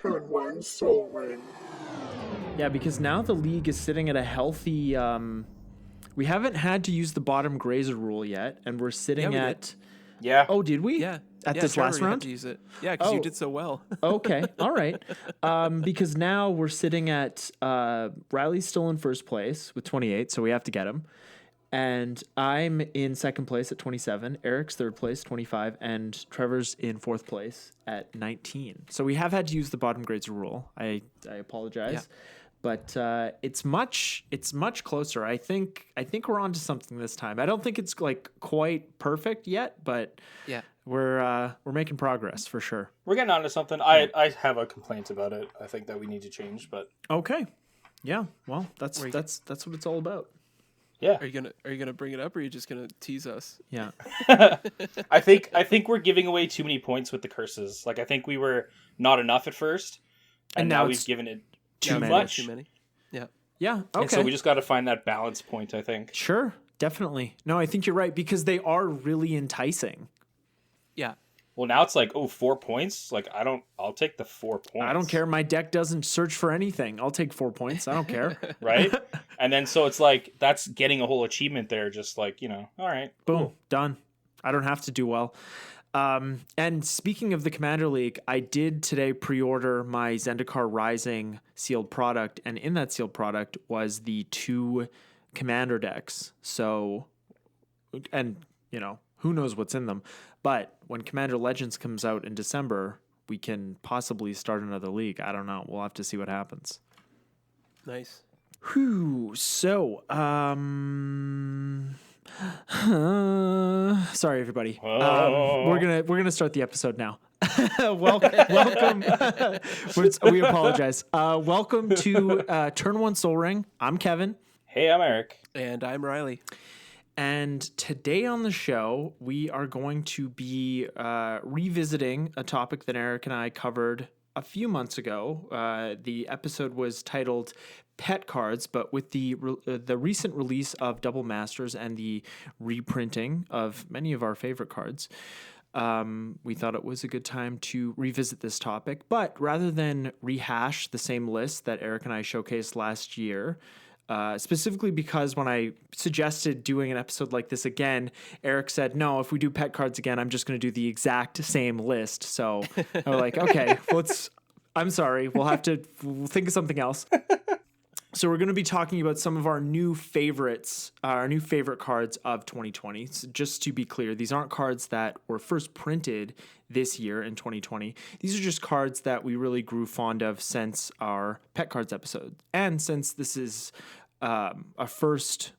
Turn one soul ring. Yeah, because now the league is sitting at a healthy. We haven't had to use the bottom grazer rule yet, and we're sitting we at. did. Yeah. Oh, did we? Yeah. At yeah, this Trevor, last you had round? to use it. Yeah, because you did so well. Okay, all right. Because now we're sitting at Riley's still in first place with 28, so we have to get him. And I'm in second place at 27. Eric's third place, 25, and Trevor's in fourth place at 19. So we have had to use the bottom grades rule. I apologize. Yeah. But it's much closer. I think we're onto something this time. I don't think it's like quite perfect yet, but Yeah. we're making progress for sure. We're getting onto something. I have a complaint about it. I think that we need to change, but Okay. Yeah. Well, that's what it's all about. yeah. Are you gonna bring it up, or are you just gonna tease us? Yeah. I think we're giving away too many points with the curses. Like I think we were not enough at first, and now we've given it too much. Too many. Yeah. Yeah. Okay. And so we just got to find that balance point, I think. Sure. Definitely. No, I think you're right because they are really enticing. Yeah. Well, now it's like, 4 points. Like I'll take the 4 points. I don't care. My deck doesn't search for anything. I'll take 4 points. I don't care. Right? And then so it's like that's getting a whole achievement there. Just like all right, Boom. cool. Done. I don't have to do well. And speaking of the Commander League, I did today pre-order my Zendikar Rising sealed product, and in that sealed product was the 2 Commander decks. So, and who knows what's in them, but when Commander Legends comes out in December, we can possibly start another league. I don't know. We'll have to see what happens. Nice. Whew. So, sorry everybody. We're gonna start the episode now. welcome. We apologize. Welcome to Turn One Soul Ring. I'm Kevin. Hey, I'm Eric. And I'm Riley. And today on the show, we are going to be revisiting a topic that Eric and I covered a few months ago. The episode was titled Pet Cards, but with the recent release of Double Masters and the reprinting of many of our favorite cards, we thought it was a good time to revisit this topic. But rather than rehash the same list that Eric and I showcased last year, specifically because when I suggested doing an episode like this again, Eric said, no, if we do pet cards again, I'm just going to do the exact same list. So I was like, okay, I'm sorry. We'll think of something else. So we're going to be talking about some of our new favorites, our new favorite cards of 2020. So just to be clear, these aren't cards that were first printed this year in 2020. These are just cards that we really grew fond of since our Pet Cards episode. And since this is a first,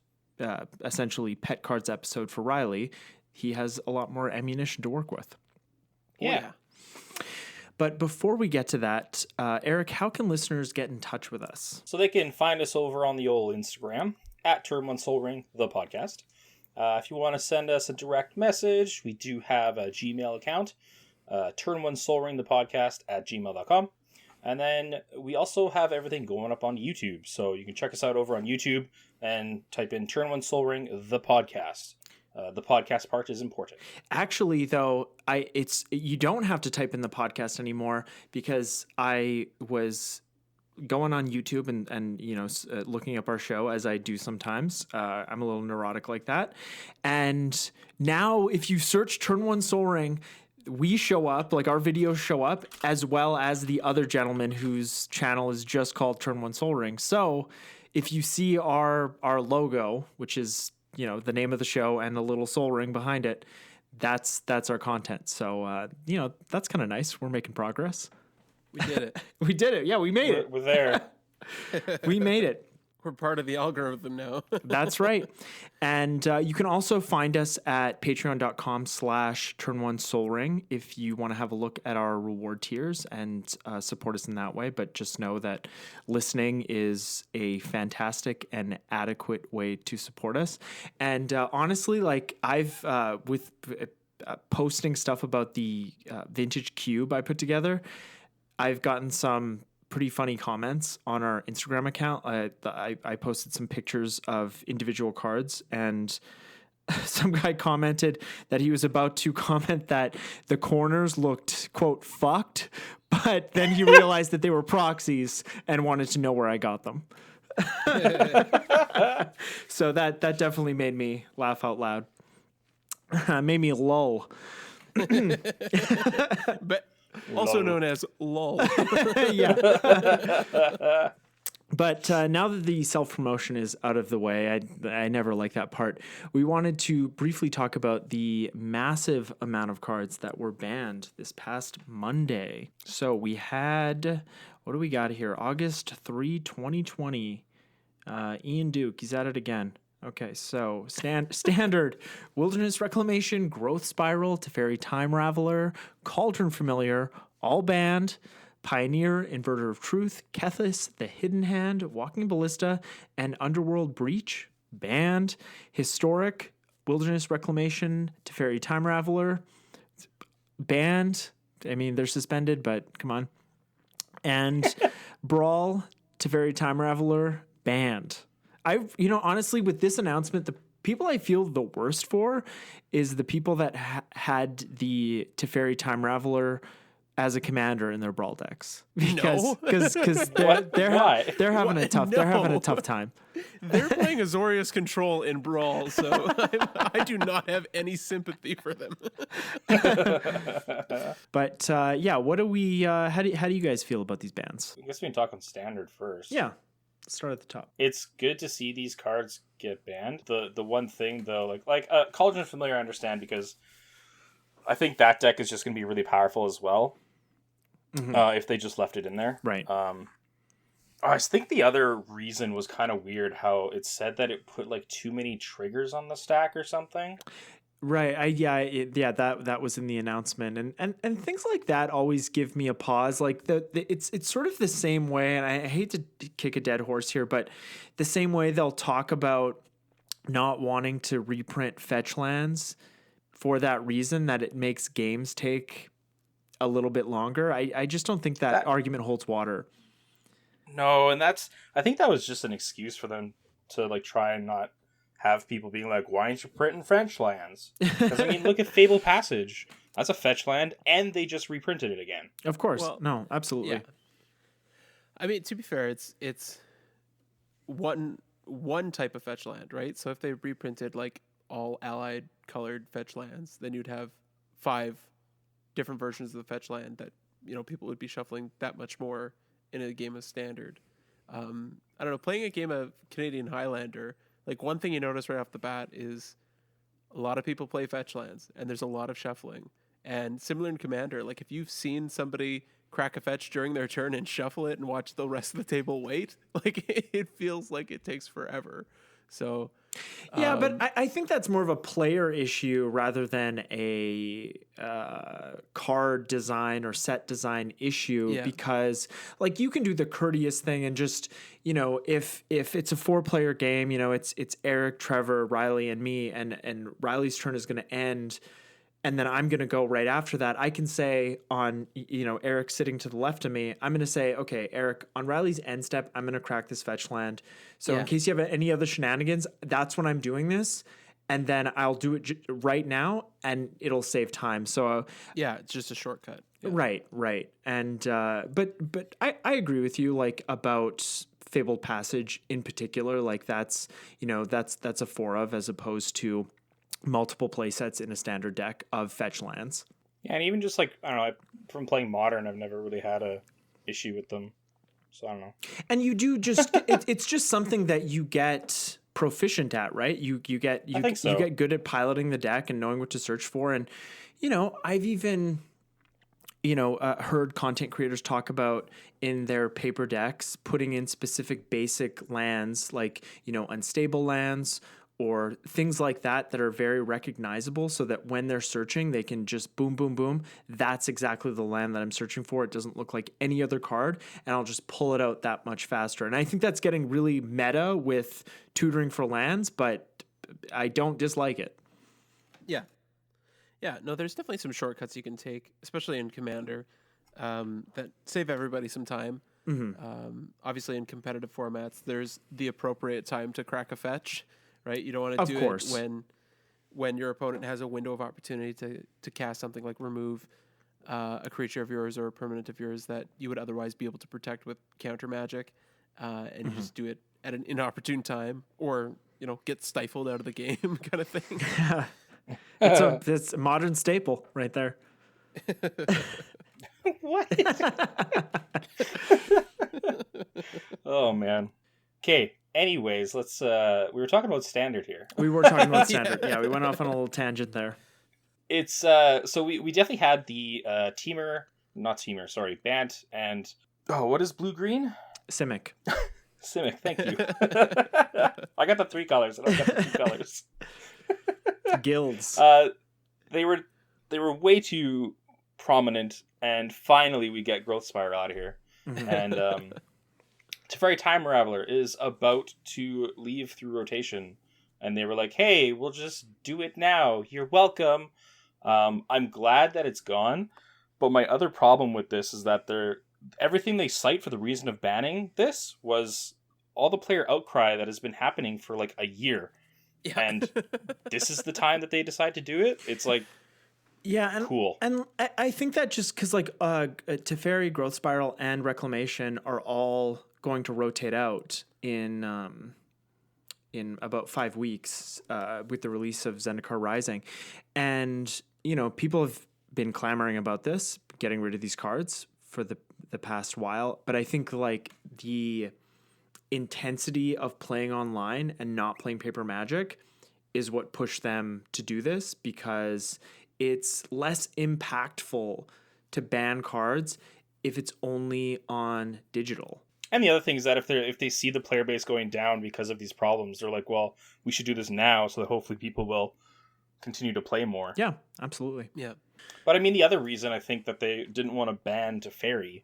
essentially, Pet Cards episode for Riley, he has a lot more ammunition to work with. Yeah. But before we get to that, Eric, how can listeners get in touch with us? So they can find us over on the old Instagram at Turn One Soul Ring, the podcast. If you want to send us a direct message, we do have a Gmail account, Turn One Soul Ring, the podcast at gmail.com. And then we also have everything going up on YouTube. So you can check us out over on YouTube and type in Turn One Soul Ring, the podcast. The podcast part is important. Actually, though, you don't have to type in the podcast anymore because I was going on YouTube and looking up our show as I do sometimes. I'm a little neurotic like that. And now if you search Turn One Soul Ring, we show up, like our videos show up, as well as the other gentleman whose channel is just called Turn One Soul Ring. So if you see our logo, which is the name of the show and a little soul ring behind it, that's our content. So, that's kind of nice. We're making progress. We did it. We did it. Yeah, we made it. We're there. We made it. We're part of the algorithm now. That's right. And you can also find us at patreon.com/turn1soulring if you want to have a look at our reward tiers and support us in that way. But just know that listening is a fantastic and adequate way to support us. And honestly, like I've with posting stuff about the vintage cube I put together, I've gotten some pretty funny comments on our Instagram account. I posted some pictures of individual cards, and some guy commented that he was about to comment that the corners looked, quote, fucked, but then he realized that they were proxies and wanted to know where I got them. So that definitely made me laugh out loud. Made me lull. But also known as LOL. Yeah. But now that the self-promotion is out of the way, I never like that part. We wanted to briefly talk about the massive amount of cards that were banned this past Monday. So we had, what do we got here? August 3, 2020. Ian Duke, he's at it again. Okay, so standard Wilderness Reclamation, Growth Spiral, Teferi Time Raveler, Cauldron Familiar, all banned. Pioneer, Inverter of Truth, Kethis, The Hidden Hand, Walking Ballista, and Underworld Breach, banned. Historic, Wilderness Reclamation, Teferi Time Raveler, banned. I mean, they're suspended, but come on. And Brawl, Teferi Time Raveler, banned. Honestly, with this announcement, the people I feel the worst for is the people that had the Teferi Time Raveler as a commander in their Brawl decks, because they're having a tough time. They're playing Azorius Control in Brawl, so I do not have any sympathy for them. But what do we? How do you guys feel about these bans? I guess we can talk on standard first. Yeah, let's start at the top. It's good to see these cards get banned. The one thing though, like Cauldron Familiar, I understand because I think that deck is just going to be really powerful as well. If they just left it in there. Right. I think the other reason was kind of weird how it said that it put like too many triggers on the stack or something. Right. That was in the announcement, and things like that always give me a pause. Like it's sort of the same way, and I hate to kick a dead horse here, but the same way they'll talk about not wanting to reprint fetch lands for that reason, that it makes games take a little bit longer. I just don't think that argument holds water. No, and I think that was just an excuse for them to like try and not have people being like, why aren't you printing French lands? Because I mean, look at Fable Passage. That's a fetch land, and they just reprinted it again. Of course. Well, no, absolutely. Yeah. I mean, to be fair, it's one type of fetch land, right? So if they reprinted like all allied colored fetch lands, then you'd have 5 different versions of the fetch land that people would be shuffling that much more in a game of standard. I don't know, playing a game of Canadian Highlander, like one thing you notice right off the bat is a lot of people play fetch lands and there's a lot of shuffling. And similar in Commander, like if you've seen somebody crack a fetch during their turn and shuffle it and watch the rest of the table wait, like it feels like it takes forever. So yeah, but I think that's more of a player issue rather than a card design or set design issue, because like you can do the courteous thing and just, if it's a 4-player game, it's Eric, Trevor, Riley, and me, and Riley's turn is going to end, and then I'm going to go right after that. I can say on, Eric sitting to the left of me, I'm going to say, okay, Eric, on Riley's end step, I'm going to crack this fetch land. So in case you have any other shenanigans, that's when I'm doing this. And then I'll do it right now and it'll save time. So it's just a shortcut. Yeah. Right. And, but I agree with you, like about Fabled Passage in particular, like that's a 4 of, as opposed to multiple play sets in a standard deck of fetch lands. Yeah, and even just like, I don't know, from playing Modern, I've never really had a issue with them. So I don't know. And you do just, it's just something that you get proficient at, right? You get good at piloting the deck and knowing what to search for. And, I've even, heard content creators talk about in their paper decks, putting in specific basic lands, like, unstable lands, or things like that are very recognizable, so that when they're searching, they can just boom, boom, boom. That's exactly the land that I'm searching for. It doesn't look like any other card, and I'll just pull it out that much faster. And I think that's getting really meta with tutoring for lands, but I don't dislike it. Yeah. Yeah, no, there's definitely some shortcuts you can take, especially in Commander, that save everybody some time. Mm-hmm. Obviously, in competitive formats, there's the appropriate time to crack a fetch. Right, you don't want to do it when your opponent has a window of opportunity to cast something like remove. a creature of yours or a permanent of yours that you would otherwise be able to protect with counter magic, and you just do it at an inopportune time, or get stifled out of the game, kind of thing. It's a modern staple right there. What? Oh man. Okay. Anyways, let's. We were talking about standard here. We were talking about standard. Yeah, we went off on a little tangent there. It's so we definitely had the Bant and what is blue green? Simic. Simic, thank you. I got the 3 colors. I don't got the 2 colors. Guilds. They were way too prominent, and finally we get Growth Spiral out of here. Mm-hmm. And Teferi Time Raveler is about to leave through rotation, and they were like, "Hey, we'll just do it now. You're welcome." I'm glad that it's gone, but my other problem with this is that everything they cite for the reason of banning this was all the player outcry that has been happening for like a year. Yeah. And this is the time that they decide to do it. It's like, yeah, and cool. And I think that just because like Teferi, Growth Spiral, and Reclamation are all going to rotate out in about 5 weeks with the release of Zendikar Rising, and people have been clamoring about this, getting rid of these cards for the past while. But I think like the intensity of playing online and not playing paper Magic is what pushed them to do this, because it's less impactful to ban cards if it's only on digital. And the other thing is that if they see the player base going down because of these problems, they're like, well, we should do this now so that hopefully people will continue to play more. Yeah, absolutely. Yeah. But I mean, the other reason I think that they didn't want to ban Teferi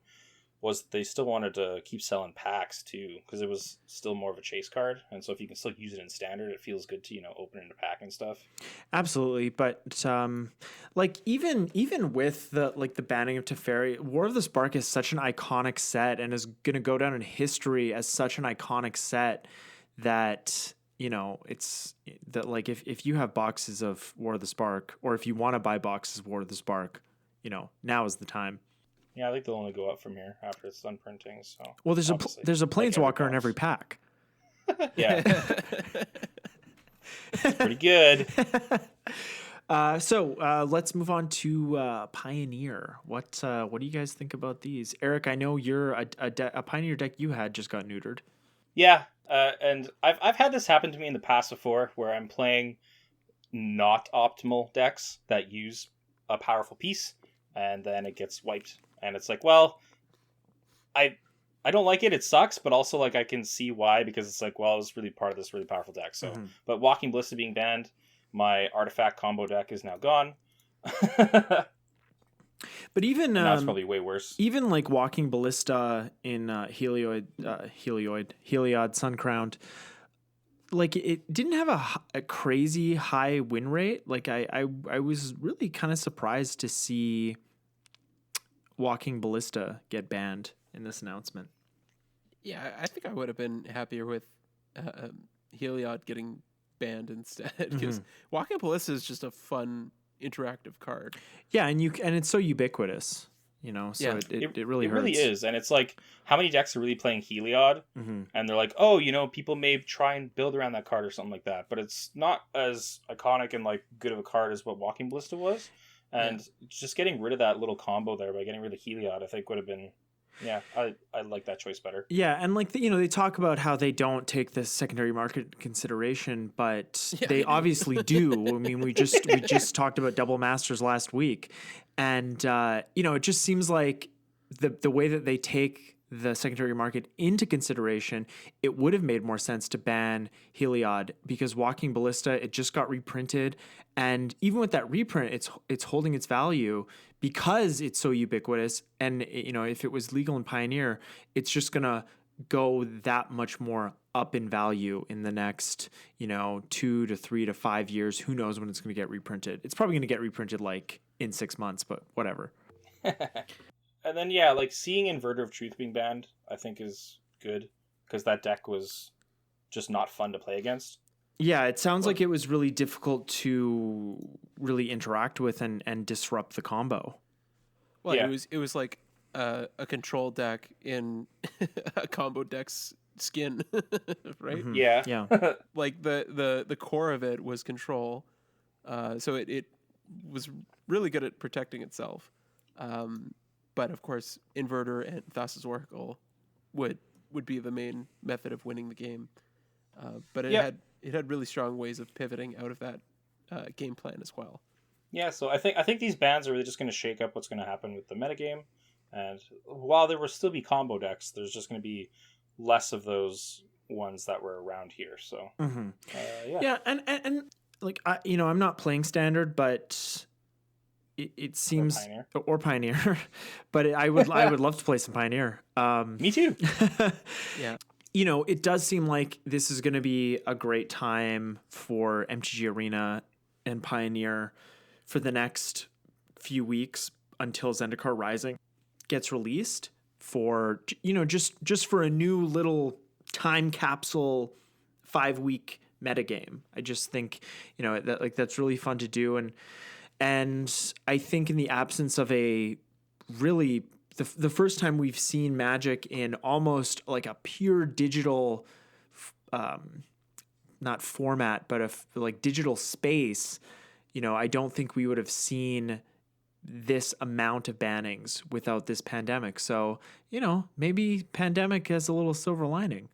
was they still wanted to keep selling packs too, because it was still more of a chase card, and so if you can still use it in standard, it feels good to open it in a pack and stuff. Absolutely, but like even with the banning of Teferi, War of the Spark is such an iconic set and is going to go down in history as such an iconic set that it's that like if you have boxes of War of the Spark, or if you want to buy boxes of War of the Spark, now is the time. Yeah, I think they'll only go up from here after it's done printing. So well, there's a Planeswalker in every pack. Yeah, it's pretty good. So let's move on to Pioneer. What do you guys think about these? Eric, I know you're a Pioneer deck you had just got neutered. Yeah, and I've had this happen to me in the past before, where I'm playing not optimal decks that use a powerful piece, and then it gets wiped. And it's like, well, I don't like it. It sucks, but also like I can see why, because it's like, well, it was really part of this really powerful deck. So, But Walking Ballista being banned, my artifact combo deck is now gone. But even that's probably way worse. Even like Walking Ballista in Heliod Suncrowned, like it didn't have a crazy high win rate. Like I was really kind of surprised to see Walking Ballista get banned in this announcement. Yeah, I think I would have been happier with Heliod getting banned instead, because Walking Ballista is just a fun interactive card. Yeah, and it's so ubiquitous, so yeah. it really hurts. It really is, and it's like, how many decks are really playing Heliod, and they're like, oh, people may try and build around that card or something like that, but it's not as iconic and like good of a card as what Walking Ballista was. And just getting rid of that little combo there by getting rid of Heliod, I think would have been, I like that choice better. Yeah, and like they talk about how they don't take the secondary market consideration, but they obviously do. I mean, we just talked about Double Masters last week, and it just seems like the way that they take the secondary market into consideration, it would have made more sense to ban Heliod, because Walking Ballista, it just got reprinted, and even with that reprint, it's holding its value because it's so ubiquitous. And if it was legal in Pioneer, it's just gonna go that much more up in value in the next 2 to 3 to 5 years. Who knows when it's gonna get reprinted? It's probably gonna get reprinted like in 6 months, but whatever. And then, like seeing Inverter of Truth being banned, I think is good, because that deck was just not fun to play against. Yeah, it sounds like it was really difficult to really interact with and disrupt the combo. Well, Yeah. it was like a control deck in a combo deck's skin, right? Mhm. Yeah. Yeah. Like the core of it was control, so it was really good at protecting itself. But of course, inverter and Thassa's Oracle would be the main method of winning the game. But Yep. it had really strong ways of pivoting out of that game plan as well. Yeah, so I think these bans are really just going to shake up what's going to happen with the metagame, and while there will still be combo decks, there's just going to be less of those ones that were around here. So Mm-hmm. yeah, Yeah, and like I'm not playing standard, but it seems Pioneer. or Pioneer, but I would love to play some Pioneer. Me too. Yeah. It does seem like this is going to be a great time for MTG Arena and Pioneer for the next few weeks until Zendikar Rising gets released for just for a new little time capsule 5-week metagame. I just think that's really fun to do, and I think in the absence of a really the first time we've seen Magic in almost like a pure digital not format but like digital space, I don't think we would have seen this amount of bannings without this pandemic. So, maybe pandemic has a little silver lining.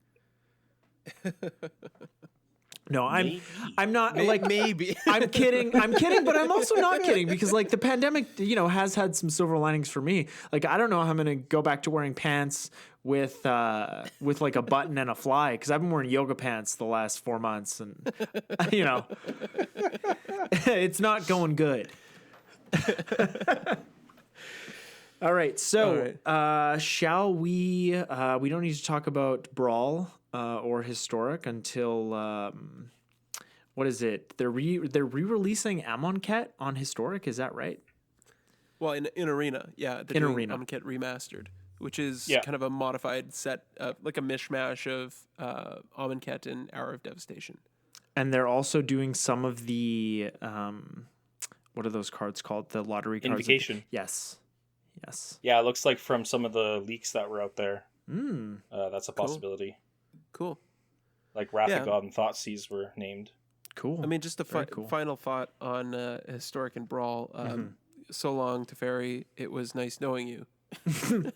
No, Maybe. I'm not like Maybe. I'm kidding, but I'm also not kidding because like the pandemic, has had some silver linings for me. Like I don't know how I'm gonna go back to wearing pants with like a button and a fly because I've been wearing yoga pants the last 4 months, and it's not going good. All right, so shall we? We don't need to talk about Brawl or Historic until what is it? They're re-releasing Amonkhet on Historic. Is that right? Well, in Arena, yeah, they're In doing Arena. Amonkhet Remastered, which is Yeah. kind of a modified set, like a mishmash of Amonkhet and Hour of Devastation. And they're also doing some of the what are those cards called? The lottery cards. Invocation. Yes. Yeah, it looks like from some of the leaks that were out there, Mm. that's a possibility. Cool. Like Wrath Yeah. of God and Thoughtseize were named. Cool. I mean, just a Very cool. final thought on Historic and Brawl. So long, Teferi. It was nice knowing you. You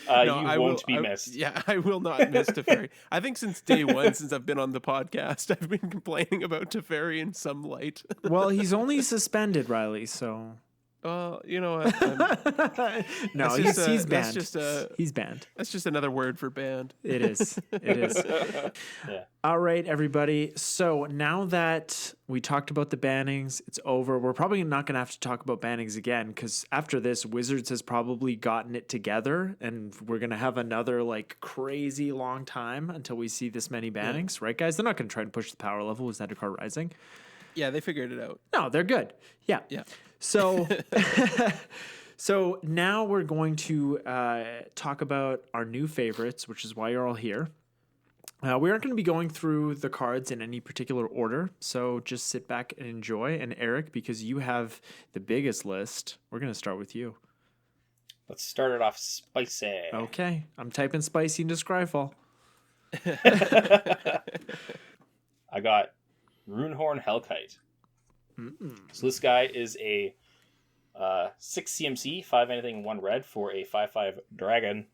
I won't be I- missed. Yeah, I will not miss Teferi. I think since day one, since I've been on the podcast, I've been complaining about Teferi in some light. Well, he's only suspended, Riley. So You know what? no, That's just he's a- banned. that's just a- He's banned. That's just another word for banned. It is. It is. Yeah. All right, everybody. So now that we talked about the bannings, it's over. We're probably not going to have to talk about bannings again because after this, Wizards has probably gotten it together, and we're going to have another like crazy long time until we see this many bannings, right, guys? They're not going to try and push the power level with Zendikar Rising. Yeah, they figured it out. No, they're good. Yeah. Yeah. So, so now we're going to talk about our new favorites, which is why you're all here. We aren't going to be going through the cards in any particular order, so just sit back and enjoy. And Eric, because you have the biggest list, we're going to start with you. Let's start it off spicy. Okay, I'm typing spicy into Scryfall. I got Runehorn Hellkite. So this guy is a 6 CMC, 5 anything, 1 red for a 5/5 dragon.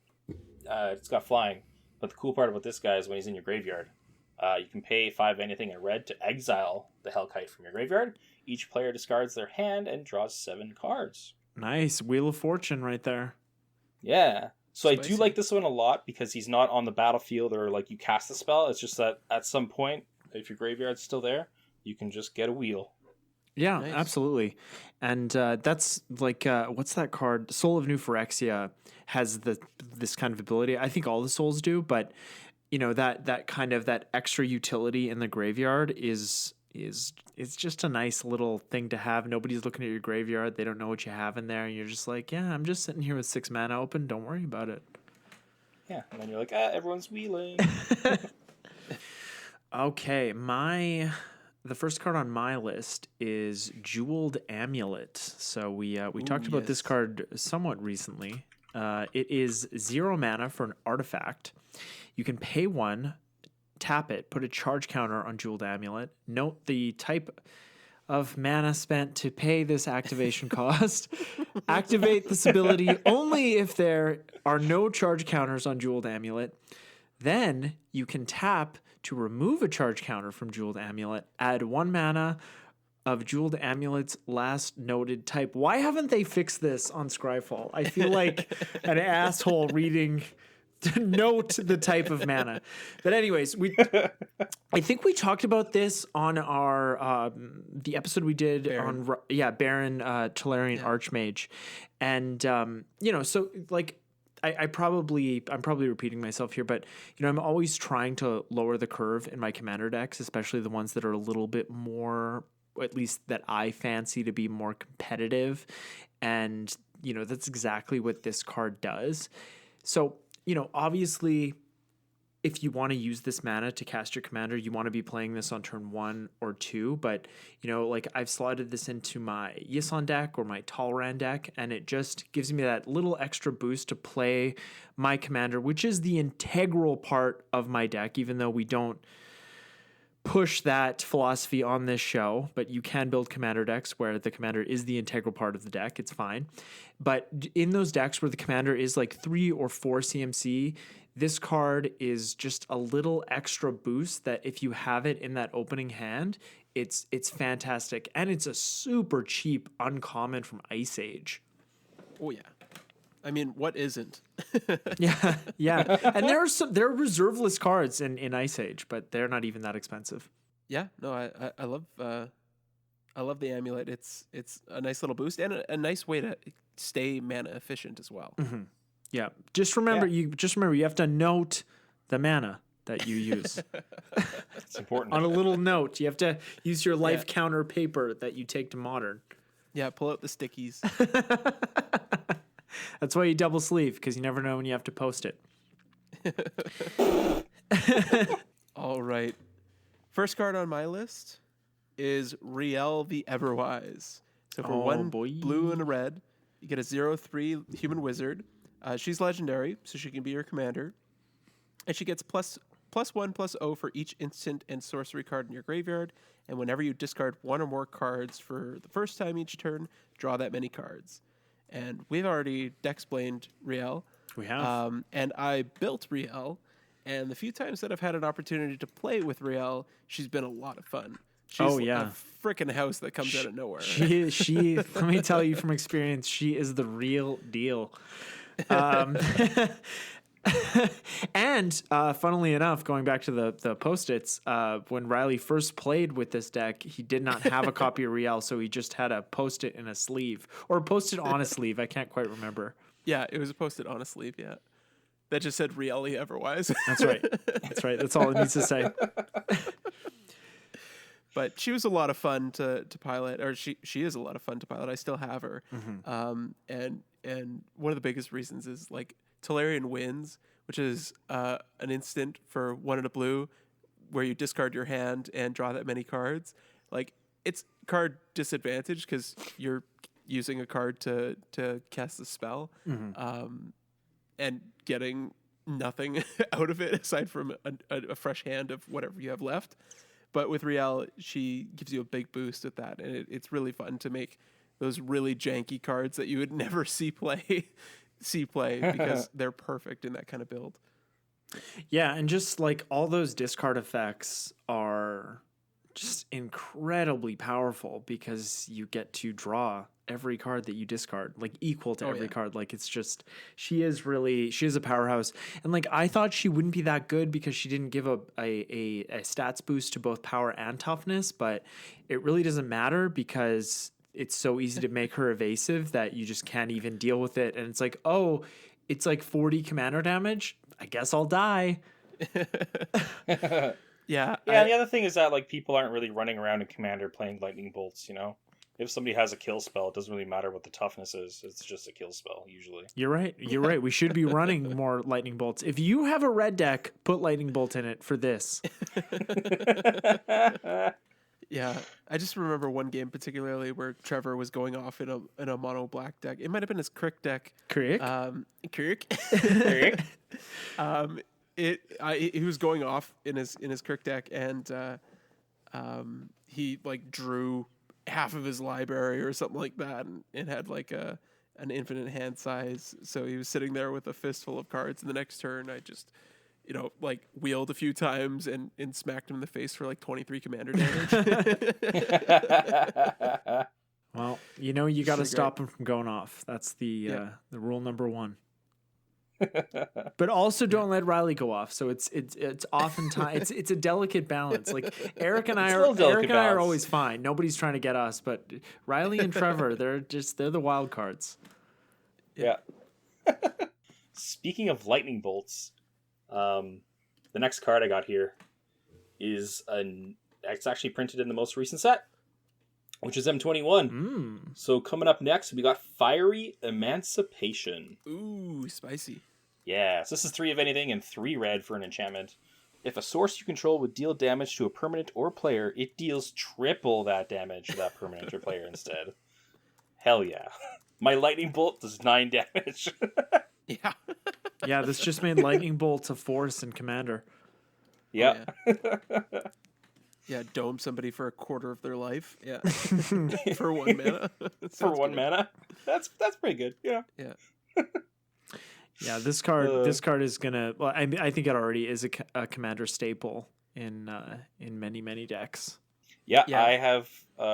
It's got flying. But the cool part about this guy is when he's in your graveyard, you can pay 5 anything in red to exile the Hellkite from your graveyard. Each player discards their hand and draws 7 cards. Nice. Wheel of Fortune right there. Yeah. So I Spicy. do like this one a lot because he's not on the battlefield or like you cast the spell. It's just that at some point, if your graveyard's still there, you can just get a wheel. Yeah, Nice. absolutely. And that's like, what's that card? Soul of New Phyrexia has this kind of ability. I think all the souls do, but that kind of that extra utility in the graveyard is it's just a nice little thing to have. Nobody's looking at your graveyard. They don't know what you have in there. And you're just like, yeah, I'm just sitting here with 6 mana open. Don't worry about it. Yeah. And then you're like, everyone's wheeling. Okay, the first card on my list is Jeweled Amulet. So we talked about this yes. card somewhat recently. It is 0 mana for an artifact. You can pay 1, tap it, put a charge counter on Jeweled Amulet. Note the type of mana spent to pay this activation cost. Activate this ability only if there are no charge counters on Jeweled Amulet. Then you can tap to remove a charge counter from Jeweled Amulet. Add 1 mana of Jeweled Amulet's last noted type. Why haven't they fixed this on Scryfall? I feel like an asshole reading to note the type of mana. But anyways, I think we talked about this on our the episode we did Baron. on Baron Tolarian Archmage, and so like I'm probably repeating myself here, but I'm always trying to lower the curve in my commander decks, especially the ones that are a little bit more, at least that I fancy to be more competitive, and that's exactly what this card does. So obviously, if you want to use this mana to cast your commander, you want to be playing this on turn 1 or 2. But, like I've slotted this into my Yisan deck or my Talran deck, and it just gives me that little extra boost to play my commander, which is the integral part of my deck, even though we don't push that philosophy on this show. But you can build commander decks where the commander is the integral part of the deck. It's fine. But in those decks where the commander is like 3 or 4 CMC, this card is just a little extra boost that if you have it in that opening hand, it's fantastic. And it's a super cheap uncommon from Ice Age. Oh yeah. I mean, what isn't? Yeah. And there are reserve list cards in Ice Age, but they're not even that expensive. Yeah, no, I love the amulet. It's a nice little boost and a nice way to stay mana efficient as well. Mm-hmm. Yeah. Just remember you have to note the mana that you use. It's important. On a little note, you have to use your life counter paper that you take to Modern. Yeah, pull out the stickies. That's why you double sleeve, because you never know when you have to post it. All right. First card on my list is Riel the Everwise. So for one blue and a red, you get a 0/3 human wizard. She's legendary, so she can be your commander. And she gets +1/+0 for each instant and sorcery card in your graveyard. And whenever you discard 1 or more cards for the first time each turn, draw that many cards. And we've already deck-explained Riel. We have. And I built Riel. And the few times that I've had an opportunity to play with Riel, she's been a lot of fun. She's a freaking house that comes out of nowhere. She let me tell you from experience, she is the real deal. And funnily enough, going back to the Post-its, when Riley first played with this deck, he did not have a copy of Riel, so he just had a Post-it in a sleeve. Or a Post-it on a sleeve, I can't quite remember. Yeah, it was a Post-it on a sleeve, yeah. That just said Riel the Everwise. That's right. That's all it needs to say. But she was a lot of fun to pilot, or she is a lot of fun to pilot. I still have her. Mm-hmm. And one of the biggest reasons is like Tolarian Winds, which is an instant for 1 and a blue, where you discard your hand and draw that many cards. Like, it's card disadvantage because you're using a card to cast the spell, and getting nothing out of it aside from a fresh hand of whatever you have left. But with Riel, she gives you a big boost with that, and it's really fun to make those really janky cards that you would never see play because they're perfect in that kind of build. Yeah, and just like all those discard effects are just incredibly powerful because you get to draw every card that you discard, like equal to every card. Like it's just, she is a powerhouse. And like I thought she wouldn't be that good because she didn't give a stats boost to both power and toughness, but it really doesn't matter because it's so easy to make her evasive that you just can't even deal with it. And it's like, oh, it's like 40 commander damage. I guess I'll die. Yeah. And the other thing is that like people aren't really running around in Commander playing lightning bolts, If somebody has a kill spell, it doesn't really matter what the toughness is. It's just a kill spell, usually. You're right. We should be running more lightning bolts. If you have a red deck, put lightning bolt in it for this. Yeah, I just remember one game particularly where Trevor was going off in a mono black deck. It might have been his Crick deck. Crick? Crick. Eric? He was going off in his Crick deck, and he like drew half of his library or something like that, and it had like an infinite hand size. So he was sitting there with a fistful of cards. And the next turn, I just like wheeled a few times and smacked him in the face for like 23 commander damage. Well, you got to Pretty stop him from going off. That's the rule number one. But also don't let Riley go off. So it's oftentimes it's a delicate balance. Like Eric and I are always fine. Nobody's trying to get us, but Riley and Trevor, they're the wild cards. Yeah. Speaking of lightning bolts, the next card I got here is it's actually printed in the most recent set, which is M21. So coming up next, we got Fiery Emancipation. Ooh, spicy. Yeah, so this is 3 of anything and 3 red for an enchantment. If a source you control would deal damage to a permanent or player, it deals triple that damage to that permanent or player instead. Hell yeah. My lightning bolt does 9 damage. Yeah. Yeah, this just made lightning bolt a force in Commander. Yeah. Yeah, dome somebody for a quarter of their life. Yeah. For 1 mana. For 1 mana? That's pretty good. Yeah. Yeah. Yeah, this card is gonna. Well, I think it already is a Commander staple in many decks. Yeah, I have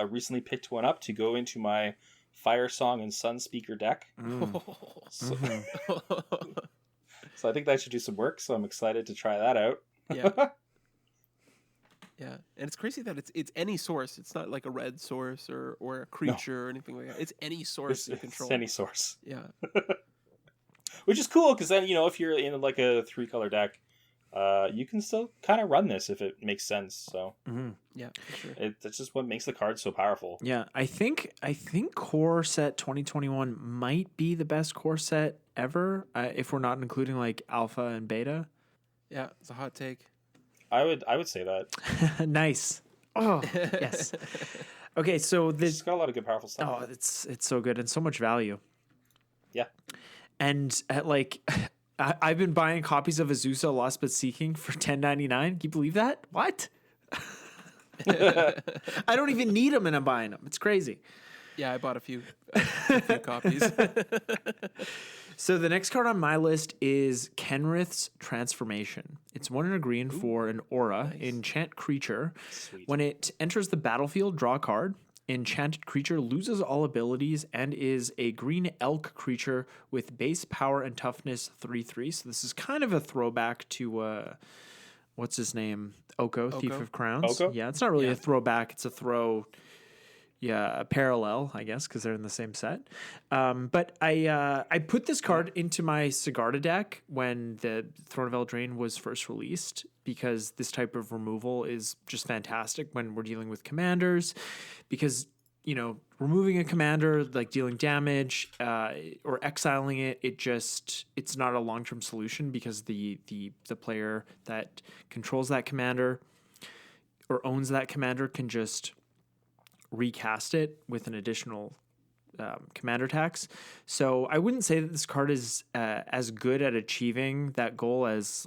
recently picked one up to go into my Fire Song and Sun Speaker deck. So, so I think that should do some work. So I'm excited to try that out. Yeah. Yeah, and it's crazy that it's any source. It's not like a red source or a creature or anything like that. It's any source you control. It's any source. Yeah. Which is cool because then if you're in like a 3-color deck, you can still kind of run this if it makes sense. So yeah, for sure. That's just what makes the card so powerful. Yeah, I think core set 2021 might be the best core set ever, if we're not including like alpha and beta. Yeah, it's a hot take. I would say that. Nice. Oh yes. Okay, so It's got a lot of good powerful stuff. Oh, it's so good and so much value. Yeah. And I've been buying copies of Azusa Lost But Seeking for $10.99. Can you believe that? What? I don't even need them and I'm buying them. It's crazy. Yeah, I bought a few copies. So the next card on my list is Kenrith's Transformation. It's 1 and a green for an aura, enchant creature. Sweet. When it enters the battlefield, draw a card. Enchanted creature loses all abilities and is a green elk creature with base power and toughness 3/3. So this is kind of a throwback to what's his name? Oko, Thief of Crowns. Oko? Yeah, it's not really a throwback. It's a throw. Yeah, a parallel, I guess, because they're in the same set. But I put this card into my Sigarda deck when the Throne of Eldraine was first released because this type of removal is just fantastic when we're dealing with commanders because, removing a commander, like dealing damage or exiling it, it's not a long-term solution because the player that controls that commander or owns that commander can just recast it with an additional commander tax. So I wouldn't say that this card is as good at achieving that goal as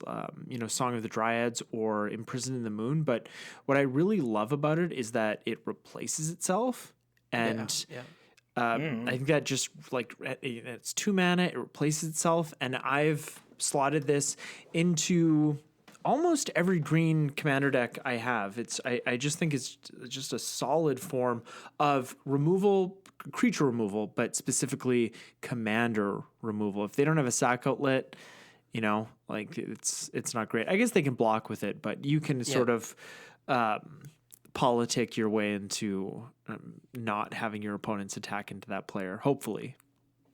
Song of the Dryads or Imprisoned in the Moon. But what I really love about it is that it replaces itself, and I think that just like it's 2 mana, it replaces itself, and I've slotted this into almost every green commander deck I have. I just think it's just a solid form of removal, creature removal, but specifically commander removal. If they don't have a sack outlet, it's not great. I guess they can block with it, but you can sort of politic your way into not having your opponents attack into that player, hopefully.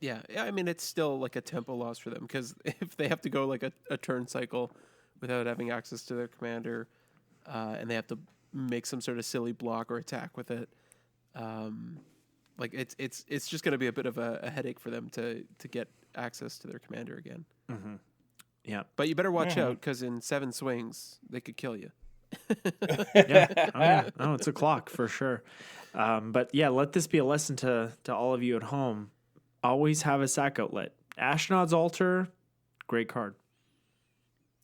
Yeah, I mean, it's still like a tempo loss for them because if they have to go like a turn cycle without having access to their commander, and they have to make some sort of silly block or attack with it. It's just going to be a bit of a headache for them to get access to their commander again. Mm-hmm. Yeah, but you better watch out because in 7 swings they could kill you. Yeah. Oh, yeah. No, it's a clock for sure. But yeah, let this be a lesson to all of you at home. Always have a sack outlet. Ashnod's Altar, great card.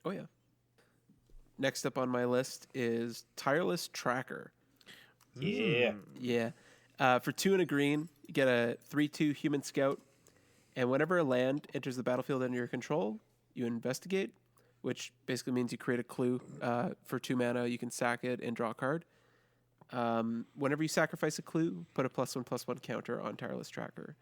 Oh yeah. Next up on my list is Tireless Tracker. Yeah. Yeah. For 2 and a green, you get a 3/2 Human Scout, and whenever a land enters the battlefield under your control, you investigate, which basically means you create a clue. For 2 mana, you can sack it and draw a card. Whenever you sacrifice a clue, put a +1/+1 counter on Tireless Tracker.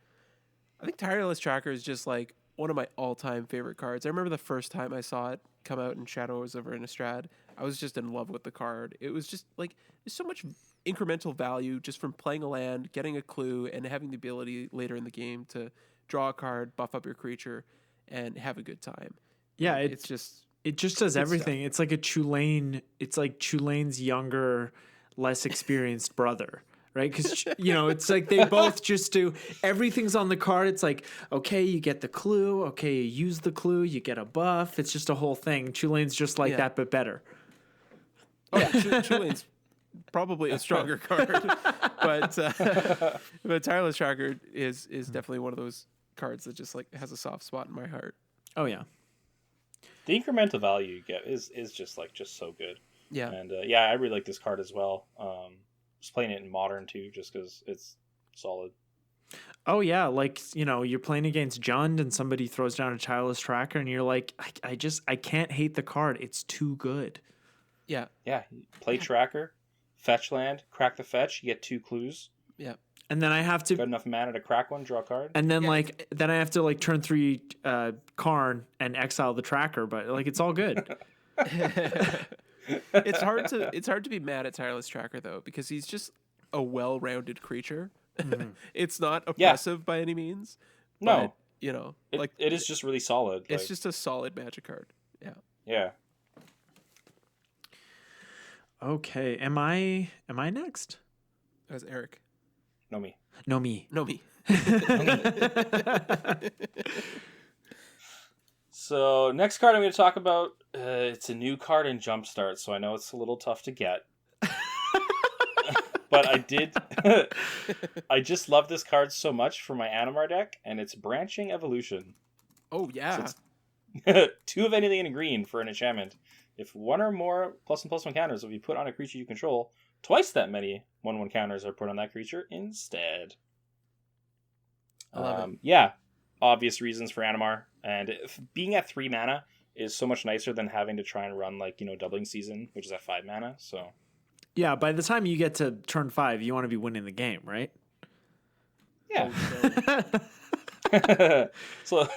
I think Tireless Tracker is just like one of my all-time favorite cards. I remember the first time I saw it come out in Shadows over Innistrad. I was just in love with the card. It was just like there's so much incremental value just from playing a land, getting a clue, and having the ability later in the game to draw a card, buff up your creature, and have a good time. Yeah, Like, it's just it just does good everything. It's like a Tulane. It's like Tulane's younger, less experienced brother, right? Because it's like they both just do everything's on the card. It's like, okay, you get the clue. Okay, you use the clue. You get a buff. It's just a whole thing. Tulane's just like that, but better. Oh yeah, Tulane's probably a stronger card, but Tireless Tracker is definitely one of those cards that just like has a soft spot in my heart. Oh yeah. The incremental value you get is just so good. Yeah. And I really like this card as well. Just playing it in Modern too, just because it's solid. Oh yeah, like you're playing against Jund and somebody throws down a Tireless Tracker and you're like, I can't hate the card. It's too good. Yeah. Yeah. Play Tracker, fetch land, crack the fetch. You get 2 clues. Yeah. And then I have to Got enough mana to crack one, draw a card. And then then I have to turn 3 Karn and exile the tracker, but it's all good. It's hard to be mad at Tireless Tracker though, because he's just a well-rounded creature. Mm-hmm. It's not oppressive by any means. No. But, it is just really solid. It's just a solid Magic card. Yeah. Yeah. Okay. Am I next? That was Eric. No, me. No, me. No, me. So next card I'm going to talk about, it's a new card in Jumpstart, so I know it's a little tough to get. But I just love this card so much for my Animar deck, and it's Branching Evolution. Oh, yeah. So 2 of anything in green for an enchantment. If 1 or more +1/+1 counters will be put on a creature you control, twice that many 1/1 counters are put on that creature instead. I love it. Yeah, obvious reasons for Animar, and being at 3 mana is so much nicer than having to try and run Doubling Season, which is at 5 mana. So Yeah, by the time you get to turn 5, you want to be winning the game, right? yeah. So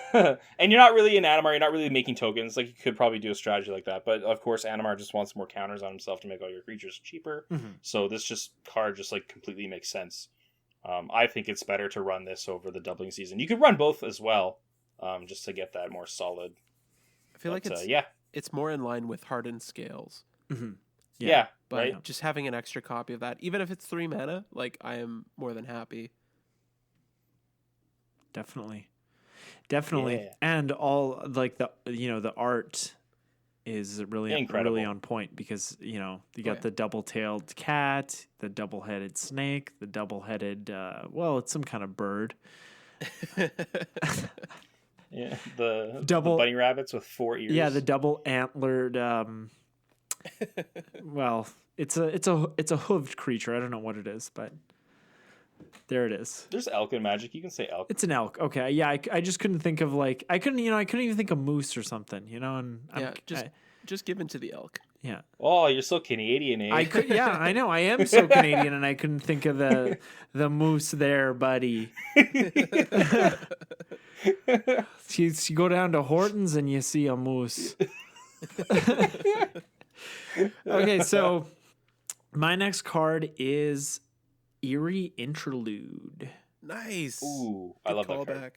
and you're not really in Animar, you're not really making tokens. You could probably do a strategy like that, but of course Animar just wants more counters on himself to make all your creatures cheaper. Mm-hmm. So this card just completely makes sense. I think it's better to run this over the Doubling Season. You could run both as well, just to get that more solid. I feel like it's more in line with Hardened Scales. Mm-hmm. Yeah, But right. just having an extra copy of that, even if it's 3 mana, I am more than happy. Definitely. Yeah. And all the art is really Incredible. really on point because you got the double-tailed cat, the double-headed snake, the double-headed it's some kind of bird. Yeah, the Double- bunny rabbits with 4 ears. Yeah, the double antlered it's a hooved creature. I don't know what it is, but there it is. There's elk in Magic. You can say elk. It's an elk. Okay. Yeah, I just couldn't think of I couldn't even think of moose or something, and just given to the elk. yeah. Oh, you're so Canadian, eh? I know. I am so Canadian and I couldn't think of the moose there, buddy. You go down to Hortons and you see a moose. Okay, so my next card is Eerie Interlude. Nice. Ooh, I love that card.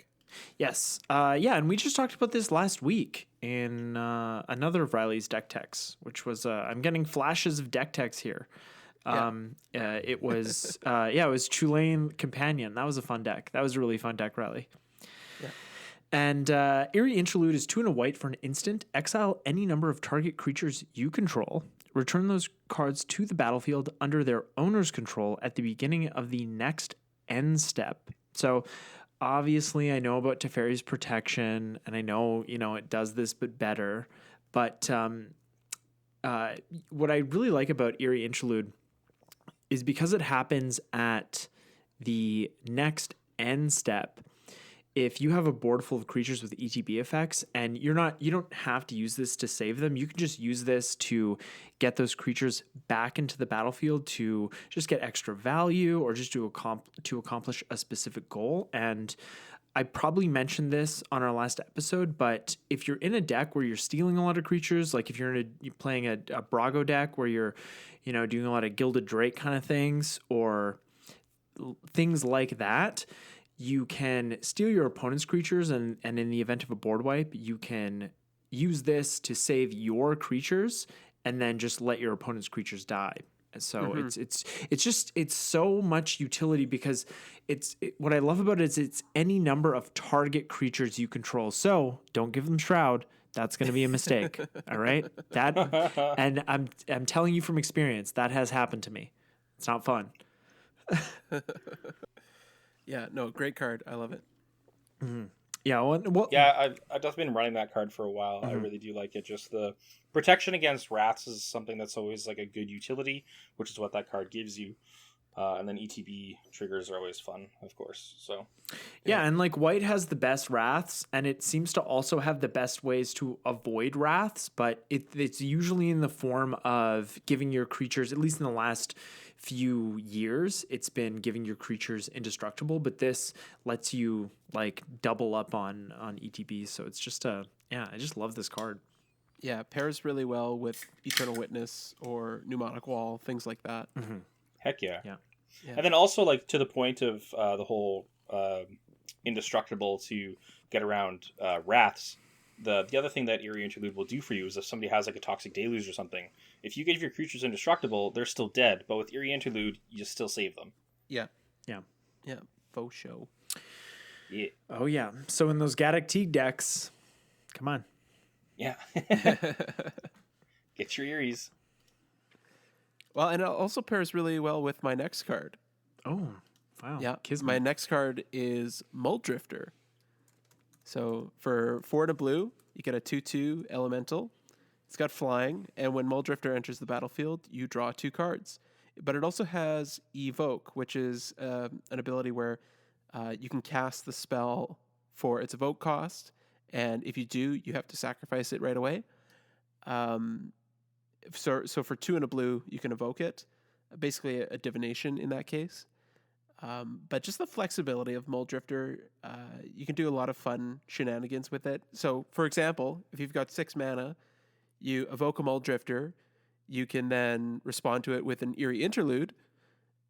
Yes. And we just talked about this last week in another of Riley's deck techs, which was I'm getting flashes of deck techs here. It was it was Tulane Companion. That was a fun deck. That was a really fun deck, Riley. Yeah. And Eerie Interlude is 2 and a white for an instant. Exile any number of target creatures you control. return those cards to the battlefield under their owner's control at the beginning of the next end step. So obviously I know about Teferi's protection, and I know, it does this but better. But what I really like about Eerie Interlude is because it happens at the next end step. If you have a board full of creatures with ETB effects, and you don't have to use this to save them, you can just use this to get those creatures back into the battlefield to just get extra value, or just to accomplish a specific goal. And I probably mentioned this on our last episode, but if you're in a deck where you're stealing a lot of creatures, like if you're playing a Brago deck where you're, doing a lot of Gilded Drake kind of things, or things like that, you can steal your opponent's creatures, and in the event of a board wipe, you can use this to save your creatures and then just let your opponent's creatures die. So it's so much utility, because what I love about it is it's any number of target creatures you control. So don't give them Shroud. That's going to be a mistake. All right. And I'm telling you from experience, that has happened to me. It's not fun. Yeah, no, great card. I love it. Mm-hmm. Yeah, well, yeah, I've just been running that card for a while. I really do like it. Just the protection against wraths is something that's always like a good utility, which is what that card gives you. And then ETB triggers are always fun, of course. So yeah, and like white has the best wraths, and it seems to also have the best ways to avoid wraths, but it's usually in the form of giving your creatures, at least in the last few years, it's been giving your creatures indestructible, but this lets you like double up on ETB. So it's just I just love this card. Yeah, pairs really well with Eternal Witness or Mnemonic Wall, things like that. Mm-hmm. Heck yeah. Yeah. And then also, like, to the point of the whole indestructible to get around wraths, the other thing that Eerie Interlude will do for you is if somebody has like a Toxic Deluge or something, if you give your creatures indestructible, they're still dead. But with Eerie Interlude, you just still save them. Yeah. Yeah. Yeah. Faux show. Yeah. Oh yeah. So in those Gaddock Teague decks, come on. Yeah. Get your Eerie's. Well, and it also pairs really well with my next card. Oh, wow. Yeah. Kismet. My next card is Mold Drifter. So for 4 and a blue, you get a 2/2 elemental. It's got flying, and when Mold Drifter enters the battlefield, you draw 2 cards. But it also has Evoke, which is an ability where you can cast the spell for its evoke cost, and if you do, you have to sacrifice it right away. So for 2 and a blue, you can evoke it, basically a divination in that case. But just the flexibility of Mold Drifter, you can do a lot of fun shenanigans with it. So, for example, if you've got 6 mana, you evoke a Mold Drifter, you can then respond to it with an Eerie Interlude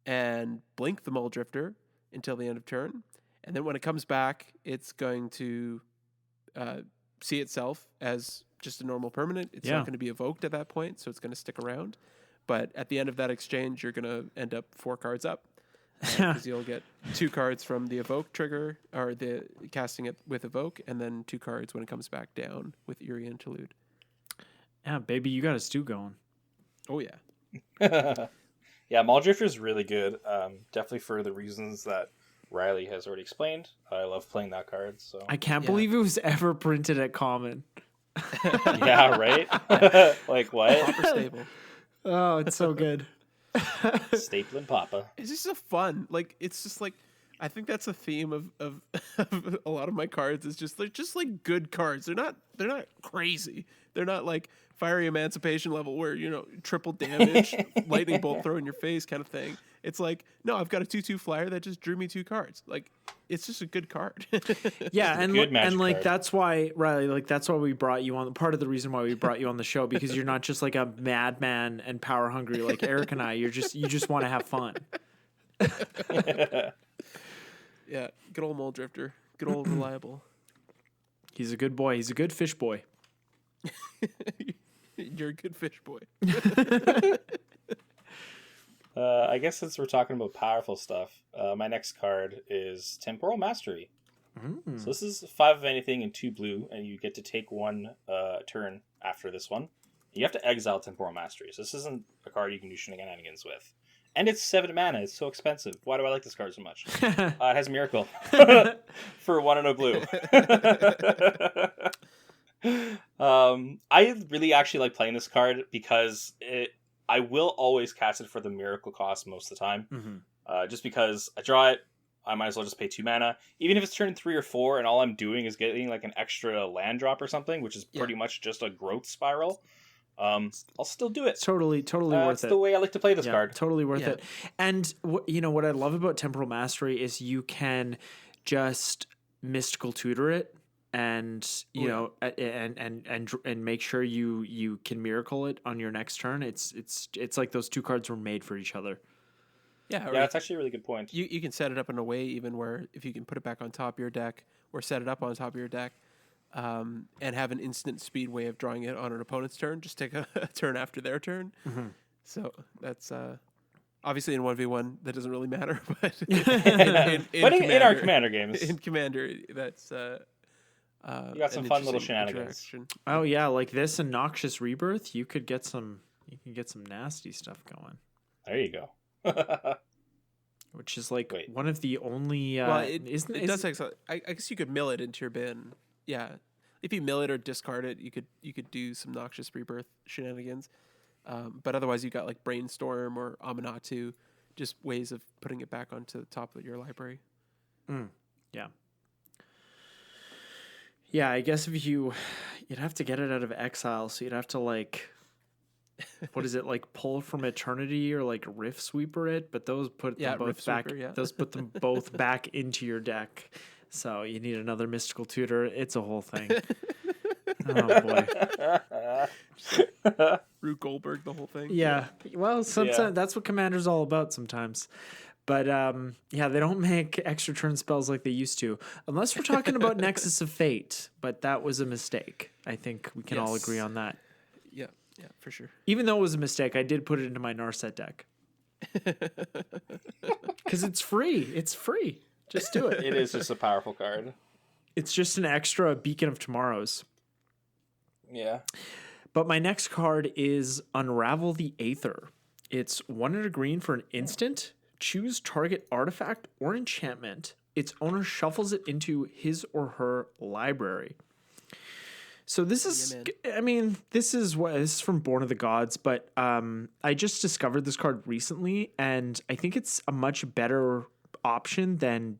and blink the Mold Drifter until the end of turn. And then when it comes back, it's going to see itself as just a normal permanent. It's not going to be evoked at that point, so it's going to stick around. But at the end of that exchange, you're going to end up 4 cards up. Because you'll get 2 cards from the evoke trigger, or the casting it with evoke, and then 2 cards when it comes back down with Eerie Interlude. Yeah, baby, you got a stew going. Oh yeah. Yeah, Mold Drifter is really good. Definitely for the reasons that Riley has already explained. I love playing that card. So I can't believe it was ever printed at Common. Yeah, right? Like what? Popper staple. Oh, it's so good. Stapling Papa. It's just a fun, like, it's just like, I think that's a theme of a lot of my cards. Is just, they're just like good cards. They're not crazy. They're not like Fiery Emancipation level where, triple damage, lightning bolt throw in your face kind of thing. It's like, no, I've got a 2/2 flyer that just drew me 2 cards. Like, it's just a good card. Yeah, and like card. that's why, Riley, like that's why we brought you on. Part of the reason why we brought you on the show, because you're not just like a madman and power hungry like Eric and I. You just want to have fun. Yeah, good old Mold Drifter, good old reliable. He's a good boy. He's a good fish boy. You're a good fish boy. I guess since we're talking about powerful stuff, my next card is Temporal Mastery. So this is 5 of anything and 2 blue, and you get to take 1 turn after this one. You have to exile Temporal Masteries. This isn't a card you can do shenanigans with. And it's 7 mana. It's so expensive. Why do I like this card so much? It has Miracle for 1 and a blue. I really actually like playing this card because I will always cast it for the Miracle cost most of the time. Mm-hmm. Just because I draw it, I might as well just pay 2 mana. Even if it's turn 3 or 4 and all I'm doing is getting like an extra land drop or something, which is pretty much just a growth spiral. I'll still do it. Totally worth it. That's the way I like to play this card. Totally worth it. And what I love about Temporal Mastery is you can just mystical tutor it, and and make sure you can miracle it on your next turn. It's like those two cards were made for each other. Yeah, that's actually a really good point. You can set it up in a way even where if you can put it back on top of your deck or set it up on top of your deck. And have an instant speed way of drawing it on an opponent's turn. Just take a turn after their turn. Mm-hmm. So that's obviously in 1v1 that doesn't really matter, but in our Commander games, in Commander, that's you got some fun little shenanigans. Oh yeah, like this and Noxious Rebirth, you can get some nasty stuff going. There you go. Which is like one of the only. I guess you could mill it into your bin. Yeah, if you mill it or discard it, you could do some Noxious Rebirth shenanigans. But otherwise, you got like Brainstorm or Aminatu, just ways of putting it back onto the top of your library. Yeah. Yeah, I guess if you'd have to get it out of exile, so you'd have to like, what is it, like pull from Eternity or like Rift Sweeper it, but those put them both back. Those put them both back into your deck. So you need another mystical tutor. It's a whole thing. Oh boy. Rube Goldberg, the whole thing. Yeah. Well, sometimes that's what Commander's all about sometimes. But they don't make extra turn spells like they used to, unless we're talking about Nexus of Fate. But that was a mistake. I think we can all agree on that. Yeah, for sure. Even though it was a mistake, I did put it into my Narset deck. Because it's free. It's free. Just do it. It is just a powerful card. It's just an extra Beacon of Tomorrows. Yeah. But my next card is Unravel the Aether. It's 1 and a green for an instant. Choose target artifact or enchantment. Its owner shuffles it into his or her library. So this is, this is from Born of the Gods, but I just discovered this card recently, and I think it's a much better option than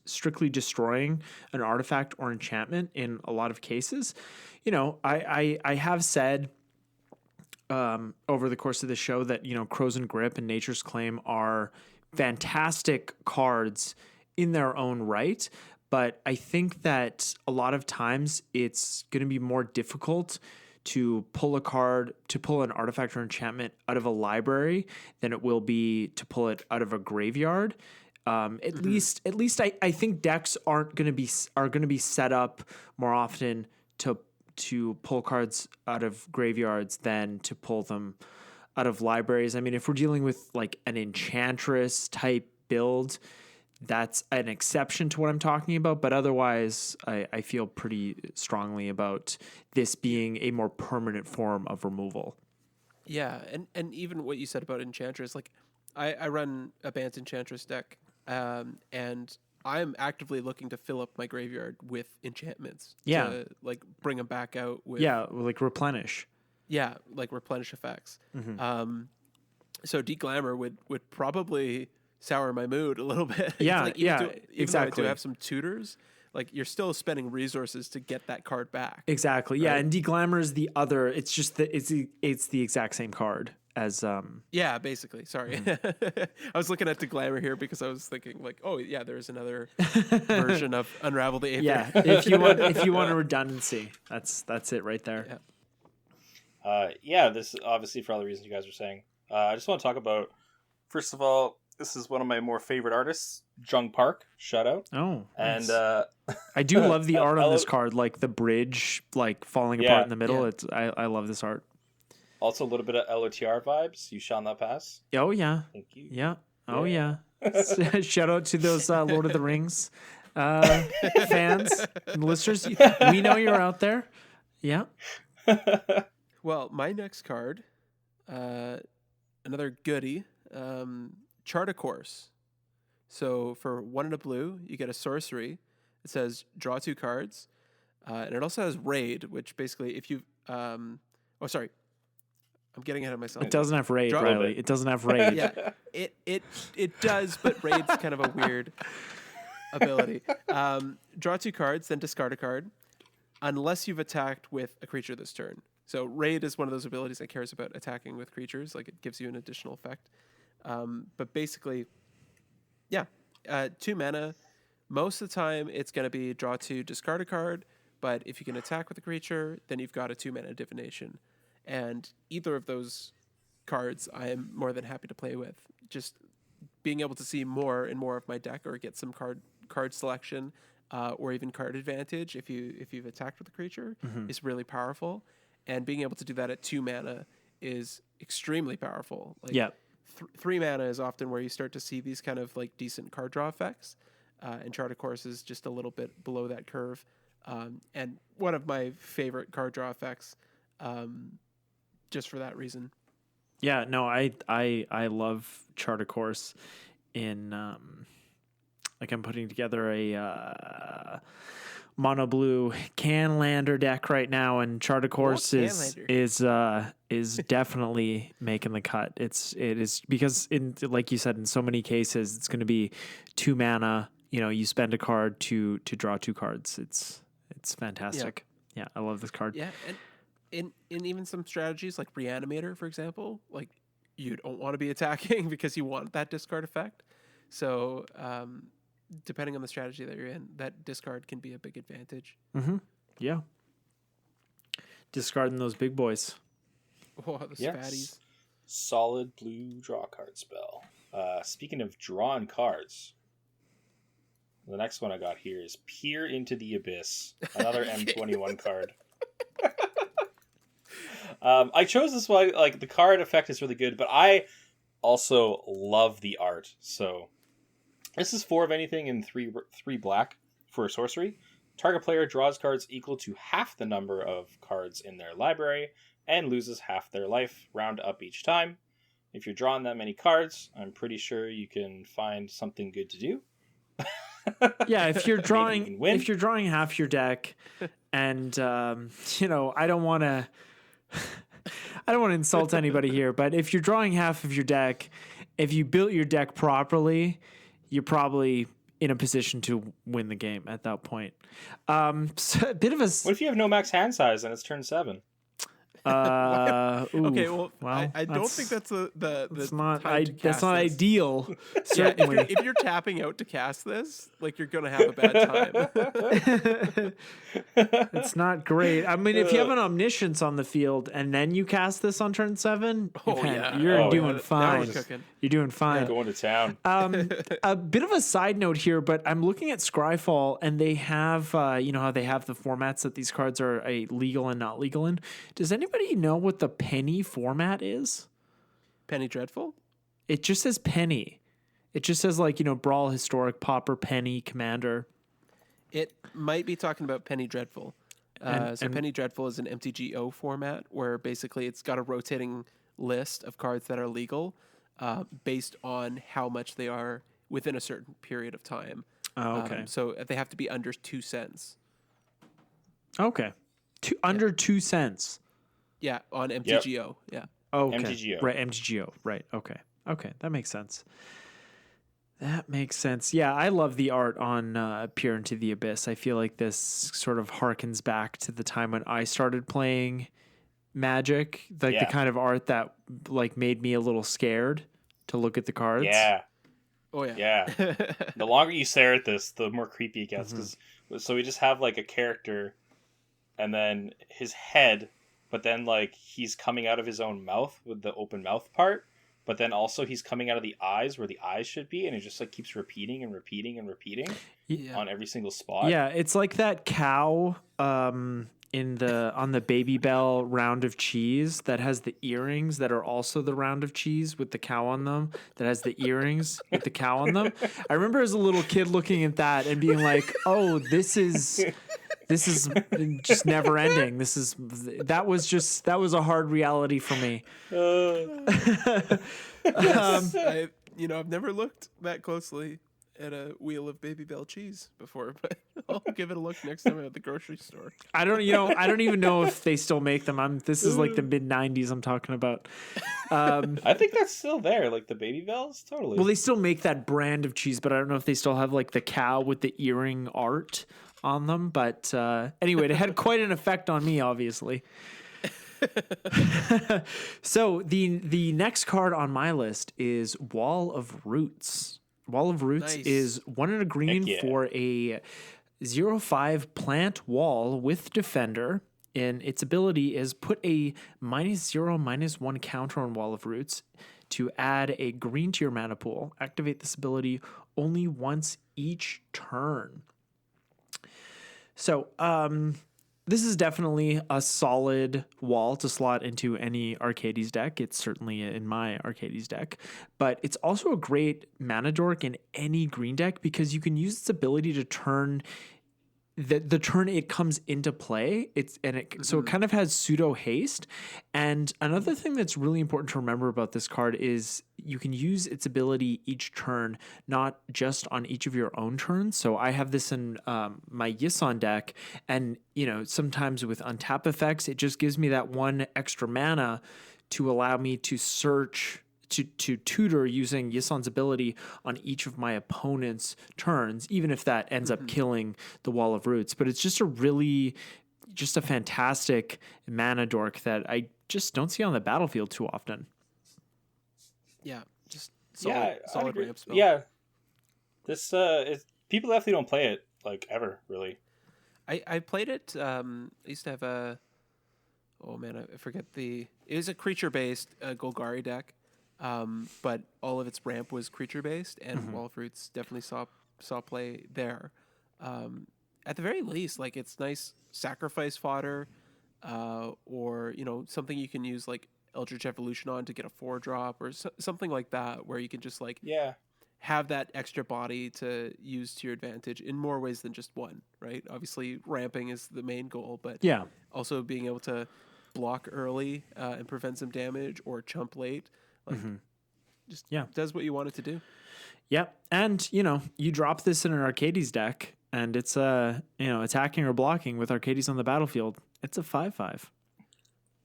strictly destroying an artifact or enchantment in a lot of cases. I have said over the course of the show that, Crows and Grip and Nature's Claim are fantastic cards in their own right, but I think that a lot of times it's going to be more difficult to pull an artifact or enchantment out of a library than it will be to pull it out of a graveyard. At least I think decks are going to be set up more often to pull cards out of graveyards than to pull them out of libraries. I mean, if we're dealing with like an Enchantress type build, that's an exception to what I'm talking about. But otherwise, I feel pretty strongly about this being a more permanent form of removal. Yeah, and even what you said about Enchantress, like I run a Bant Enchantress deck. And I'm actively looking to fill up my graveyard with enchantments. Yeah. To, like, bring them back out with... Yeah, like replenish. Yeah, like replenish effects. Mm-hmm. So Deglamour would probably sour my mood a little bit. Yeah, like, even though I do have some tutors, like, you're still spending resources to get that card back. Exactly, yeah, right? And Deglamour is the other... It's just that it's the exact same card. As yeah, basically. Sorry, I was looking at Deglamour here because I was thinking like, oh yeah, there's another version of Unravel the Aether. Yeah, if you want a redundancy, that's it right there. Yeah. This is obviously for all the reasons you guys are saying. I just want to talk about, first of all, this is one of my more favorite artists, Jung Park. Shout out. Oh, nice. And I do love the art on this card, like the bridge, like falling apart in the middle. Yeah. I love this art. Also, a little bit of LOTR vibes. You shall not pass. Oh, yeah. Thank you. Yeah. Oh, yeah. Shout out to those Lord of the Rings fans and listeners. We know you're out there. Yeah. Well, my next card, another goodie, Chart a Course. So for 1 and a blue, you get a sorcery. It says draw 2 cards, and it also has raid, which basically if you I'm getting ahead of myself. It doesn't have raid, Draw- Riley. It doesn't have raid. Yeah, it does, but raid's kind of a weird ability. Draw 2 cards, then discard a card, unless you've attacked with a creature this turn. So raid is one of those abilities that cares about attacking with creatures, like it gives you an additional effect. But basically, yeah, 2 mana. Most of the time, it's going to be draw 2, discard a card. But if you can attack with a creature, then you've got a 2 mana divination. And either of those cards, I am more than happy to play with. Just being able to see more and more of my deck, or get some card selection, or even card advantage if you've attacked with a creature, is really powerful. And being able to do that at 2 mana is extremely powerful. Like, Yep. 3 mana is often where you start to see these kind of like decent card draw effects. And Chart of Course is just a little bit below that curve. And one of my favorite card draw effects, just for that reason. Yeah, no, I love Chart a Course in like I'm putting together a mono blue Canlander deck right now, and Chart a Course is definitely making the cut. It is because like you said, in so many cases it's going to be 2 mana. You spend a card to draw 2 cards. It's fantastic. Yeah, I love this card. Yeah, and in even some strategies like Reanimator, for example, like you don't want to be attacking because you want that discard effect. So depending on the strategy that you're in, that discard can be a big advantage. Mm-hmm. Yeah. Discarding those big boys. Oh, the fatties. Solid blue draw card spell. Speaking of drawn cards, the next one I got here is Peer into the Abyss, another M21 card. I chose this one, like the card effect is really good, but I also love the art. So this is 4 of anything and 3 black for a sorcery. Target player draws cards equal to half the number of cards in their library and loses half their life, round up each time. If you're drawing that many cards, I'm pretty sure you can find something good to do. Yeah, if you're drawing half your deck, and I don't want to insult anybody here, but if you're drawing half of your deck, if you built your deck properly, you're probably in a position to win the game at that point. So a bit of a. What if you have no max hand size and it's turn 7? Okay, well, I don't think that's that's not that's not ideal. Certainly, if you're tapping out to cast this, like you're gonna have a bad time. It's not great. I mean, if you have an Omniscience on the field and then you cast this on turn 7, you're doing fine. You're doing fine. Going to town. A bit of a side note here, but I'm looking at Scryfall, and they have, how they have the formats that these cards are legal and not legal in. Does anybody know what the penny format is? Penny Dreadful? It just says penny. It just says Brawl, Historic, Pauper, Penny, Commander. It might be talking about Penny Dreadful. So Penny Dreadful is an MTGO format where basically it's got a rotating list of cards that are legal based on how much they are within a certain period of time. Oh, okay. So they have to be under 2 cents. Okay. Under 2 cents. Yeah, on MTGO. Yep. Yeah. Okay. MTGO. Right, MTGO. Right. Okay. That makes sense. Yeah, I love the art on Peer into the Abyss. I feel like this sort of harkens back to the time when I started playing Magic, the kind of art that made me a little scared to look at the cards. Yeah. Oh yeah. Yeah. The longer you stare at this, the more creepy it gets. So we just have a character, and then his head, but then he's coming out of his own mouth with the open mouth part. But then also he's coming out of the eyes where the eyes should be, and it just keeps repeating and repeating and repeating on every single spot. Yeah, it's like that cow on the Baby Bell round of cheese that has the earrings that are also the round of cheese with the cow on them, that has the earrings with the cow on them. I remember as a little kid looking at that and being like, "Oh, this is This is just never ending. That was a hard reality for me. Yes, I've never looked that closely at a wheel of Baby Bell cheese before, but I'll give it a look next time I'm at the grocery store. I don't even know if they still make them. This is like the mid '90s I'm talking about. I think that's still there, like the Baby Bells, totally. Well, they still make that brand of cheese, but I don't know if they still have like the cow with the earring art on them. But anyway, it had quite an effect on me, obviously. So the next card on my list is Wall of Roots. Wall of Roots is 1 and a green for a 0/5 plant wall with defender. And its ability is put a -0/-1 counter on Wall of Roots to add a green to your mana pool. Activate this ability only once each turn. So, this is definitely a solid wall to slot into any Arcades deck. It's certainly in my Arcades deck. But it's also a great mana dork in any green deck because you can use its ability to turn the turn it comes into play. So it kind of has pseudo haste. And another thing that's really important to remember about this card is you can use its ability each turn, not just on each of your own turns. So I have this in my Yisan deck, and sometimes with untap effects, it just gives me that 1 extra mana to allow me to search to tutor using Yisan's ability on each of my opponent's turns, even if that ends up killing the Wall of Roots. But it's just a fantastic mana dork that I just don't see on the battlefield too often. Yeah, just solid ramp spell. Yeah, this people definitely don't play it like ever, really. I played it. I used to have I forget it was a creature based Golgari deck. But all of its ramp was creature based, and Wall of Roots definitely saw play there. At the very least, like it's nice sacrifice fodder, or something you can use like Eldritch Evolution on to get a 4-drop or something like that, where you can just have that extra body to use to your advantage in more ways than just one. Right? Obviously, ramping is the main goal, but also being able to block early and prevent some damage or chump late. Does what you want it to do. Yep. And you drop this in an Arcades deck and it's attacking or blocking with Arcades on the battlefield. It's a 5/5.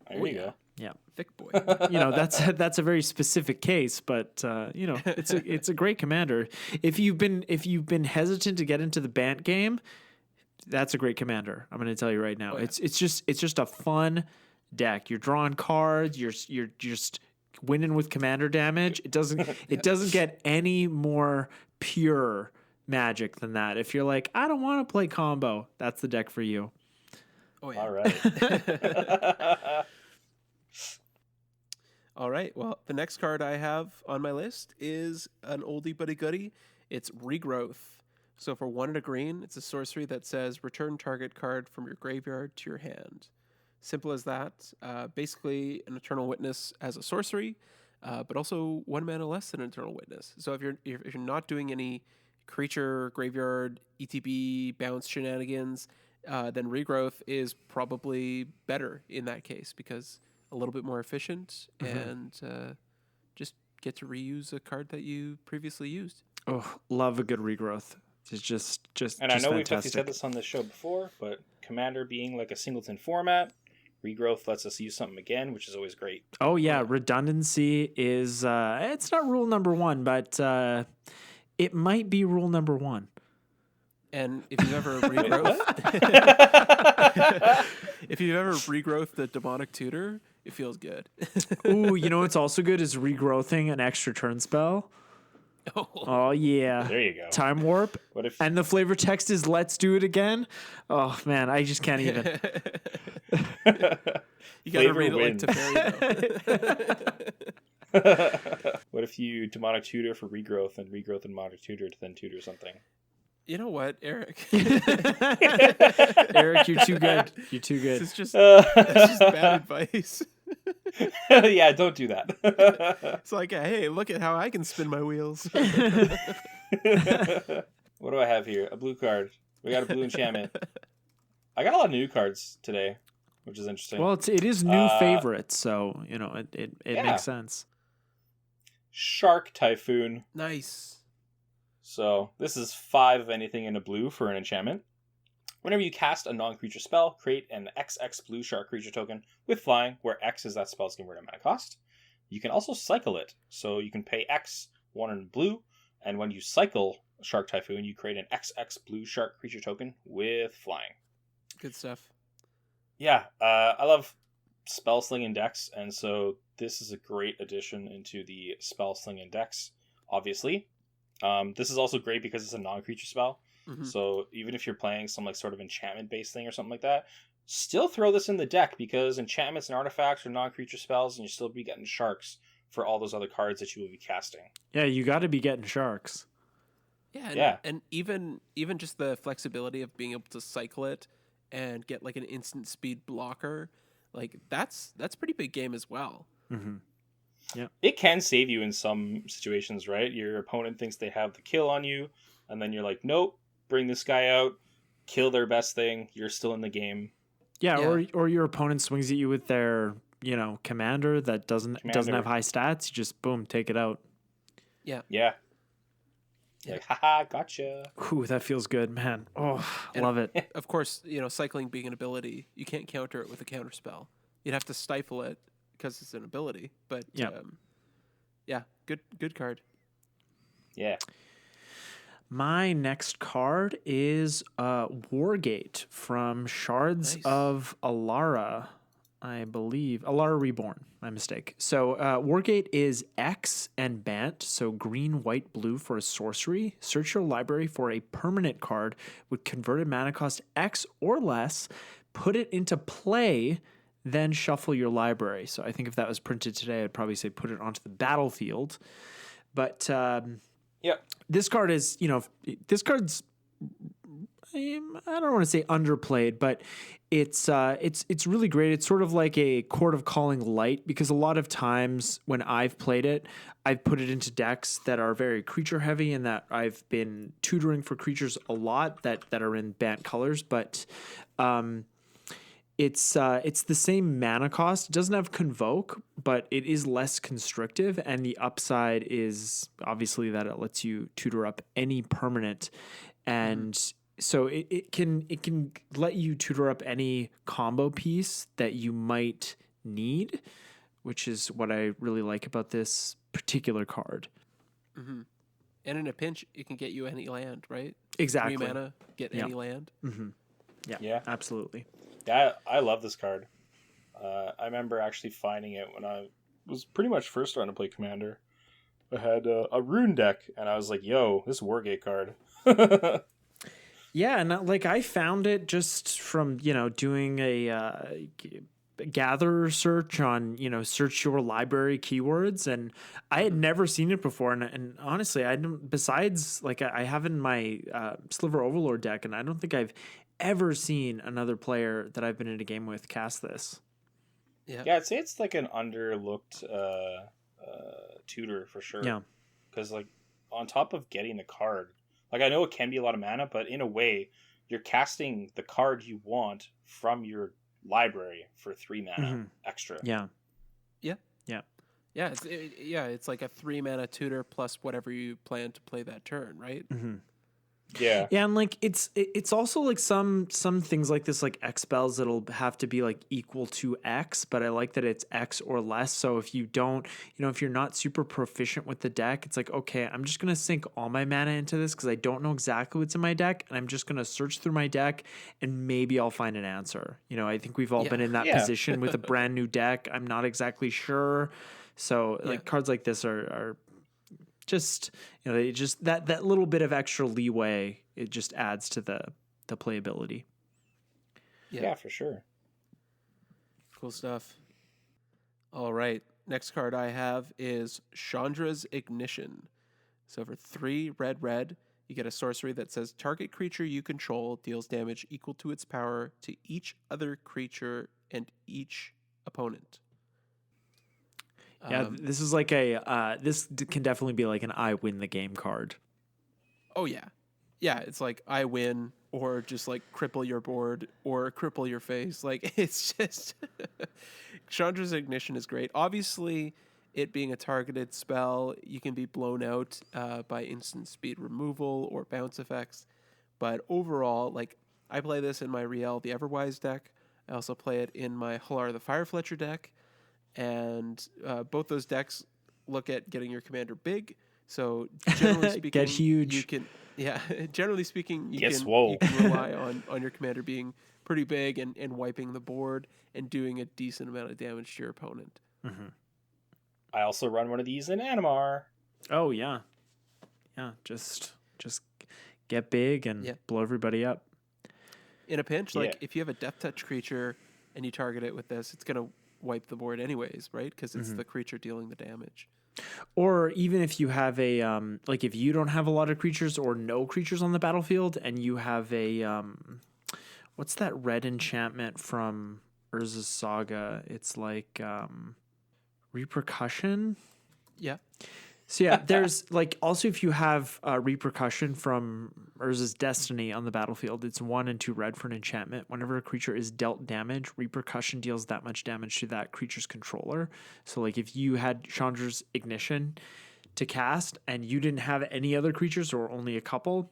There you go. Yeah. Thick boy. That's a very specific case, but it's a great commander. If you've been hesitant to get into the Bant game, that's a great commander. I'm going to tell you right now. It's just a fun deck. You're drawing cards, you're just winning with commander damage. It doesn't get any more pure Magic than that. If you're like, I don't want to play combo, that's the deck for you. Oh yeah. All right. All right. Well, the next card I have on my list is an oldie but a goodie. It's Regrowth. So for 1 and a green, it's a sorcery that says return target card from your graveyard to your hand. Simple as that. Basically, an Eternal Witness as a sorcery, but also 1 mana less than an Eternal Witness. So if you're not doing any creature, graveyard, ETB, bounce shenanigans, then Regrowth is probably better in that case because a little bit more efficient and just get to reuse a card that you previously used. Oh, love a good Regrowth. It's just and I know fantastic. we've definitely said this on this show before, but Commander being like a singleton format, Regrowth lets us use something again, which is always great. Oh yeah, redundancy is it's not rule number 1, but it might be rule number 1. And if you've ever regrowth the Demonic Tutor, it feels good. Ooh, what's also good is regrowthing an extra turn spell. Oh yeah. There you go. Time warp. What if and the flavor text is let's do it again? Oh man, I just can't even. You gotta read it like Teferi. What if you Demonic Tutor for Regrowth and Regrowth and Demonic Tutor to then tutor something? You know what, Eric? Eric, you're too good. You're too good. It's just bad advice. Yeah, don't do that. It's like, hey, look at how I can spin my wheels. What do I have here? A blue card. We got a blue enchantment. I got a lot of new cards today, which is interesting. Well, it is new favorites, so it Yeah. makes sense. Shark Typhoon. Nice. So this is 5 of anything in a blue for an enchantment. Whenever you cast a non-creature spell, create an XX blue shark creature token with flying, where X is that spell's converted mana cost. You can also cycle it, so you can pay X, 1 in blue, and when you cycle Shark Typhoon, you create an XX blue shark creature token with flying. Good stuff. Yeah, I love spell slinging decks, and so this is a great addition into the spell slinging decks, obviously. This is also great because it's a non-creature spell. Mm-hmm. So even if you're playing some like sort of enchantment-based thing or something like that, still throw this in the deck because enchantments and artifacts are non-creature spells, and you'll still be getting sharks for all those other cards that you will be casting. Yeah, you got to be getting sharks. Yeah, and even just the flexibility of being able to cycle it and get like an instant speed blocker, like that's pretty big game as well. Mm-hmm. Yeah, it can save you in some situations, right? Your opponent thinks they have the kill on you, and then you're like, nope, bring this guy out, kill their best thing. You're still in the game. Yeah. Or your opponent swings at you with their commander that doesn't have high stats. You just boom, take it out. Yeah. Like, haha, gotcha. Ooh, that feels good, man. Oh, love it. Of course, cycling being an ability, you can't counter it with a counter spell. You'd have to stifle it because it's an ability. But good card. Yeah. My next card is Wargate from Shards of Alara, I believe. Alara Reborn, my mistake. So Wargate is X and Bant, so green, white, blue for a sorcery. Search your library for a permanent card with converted mana cost X or less. Put it into play, then shuffle your library. So I think if that was printed today, I'd probably say put it onto the battlefield. But this card is, this card's, I don't want to say underplayed, but it's really great. It's sort of like a Court of Calling Light, because a lot of times when I've played it, I've put it into decks that are very creature heavy and that I've been tutoring for creatures a lot that are in Bant colors, but it's the same mana cost. It doesn't have Convoke, but it is less constrictive, and the upside is obviously that it lets you tutor up any permanent, and so it can let you tutor up any combo piece that you might need, which is what I really like about this particular card. Mm-hmm. And in a pinch, it can get you any land, right? Exactly. 3 mana, get any land. Mm-hmm. Yeah, absolutely. Yeah, I love this card. I remember actually finding it when I was pretty much first starting to play Commander. I had a rune deck, and I was like, yo, this Wargate card. Yeah, and I found it just from, doing a gatherer search on, search your library keywords, and I had never seen it before, and honestly, I don't, besides, I have in my Sliver Overlord deck, and I don't think I've ever seen another player that I've been in a game with cast this. Yeah, I'd say it's like an underlooked tutor for sure. Yeah, because on top of getting the card, I know it can be a lot of mana, but in a way, you're casting the card you want from your library for 3 mana extra. Yeah. It's like a 3 mana tutor plus whatever you plan to play that turn, right? Mm-hmm. Yeah, and it's also some things like this, like X spells, that'll have to be equal to X, but I like that it's X or less. So if you don't, if you're not super proficient with the deck, it's okay, I'm just gonna sink all my mana into this because I don't know exactly what's in my deck, and I'm just gonna search through my deck and maybe I'll find an answer. I think we've all been in that position with a brand new deck. I'm not exactly sure. So cards like this are just, they just that little bit of extra leeway, it just adds to the playability. Yeah, for sure. Cool stuff. All right, next card I have is Chandra's Ignition. So for 3 red, you get a sorcery that says target creature you control deals damage equal to its power to each other creature and each opponent. Yeah, this is this can definitely be an I win the game card. Oh yeah. Yeah, it's I win, or just like cripple your board or cripple your face. Like it's just Chandra's Ignition is great. Obviously, it being a targeted spell, you can be blown out by instant speed removal or bounce effects. But overall, like I play this in my Riel the Everwise deck. I also play it in my Halar the Firefletcher deck, and both those decks look at getting your commander big. So generally speaking, Get huge. You can, yeah. Generally speaking, you Get can swole. you can rely on your commander being pretty big and wiping the board and doing a decent amount of damage to your opponent. Mm-hmm. I also run one of these in Animar. Oh yeah, just get big and blow everybody up. In a pinch, like if you have a Death Touch creature and you target it with this, it's gonna wipe the board anyways, right? Because it's the creature dealing the damage. Or even if you have a like if you don't have a lot of creatures or no creatures on the battlefield, and you have a what's that red enchantment from Urza's Saga? It's like Repercussion. Yeah. So yeah, there's like also if you have Repercussion from Urza's Destiny on the battlefield, it's 1 and 2 red for an enchantment. Whenever a creature is dealt damage, Repercussion deals that much damage to that creature's controller. So like if you had Chandra's Ignition to cast and you didn't have any other creatures or only a couple,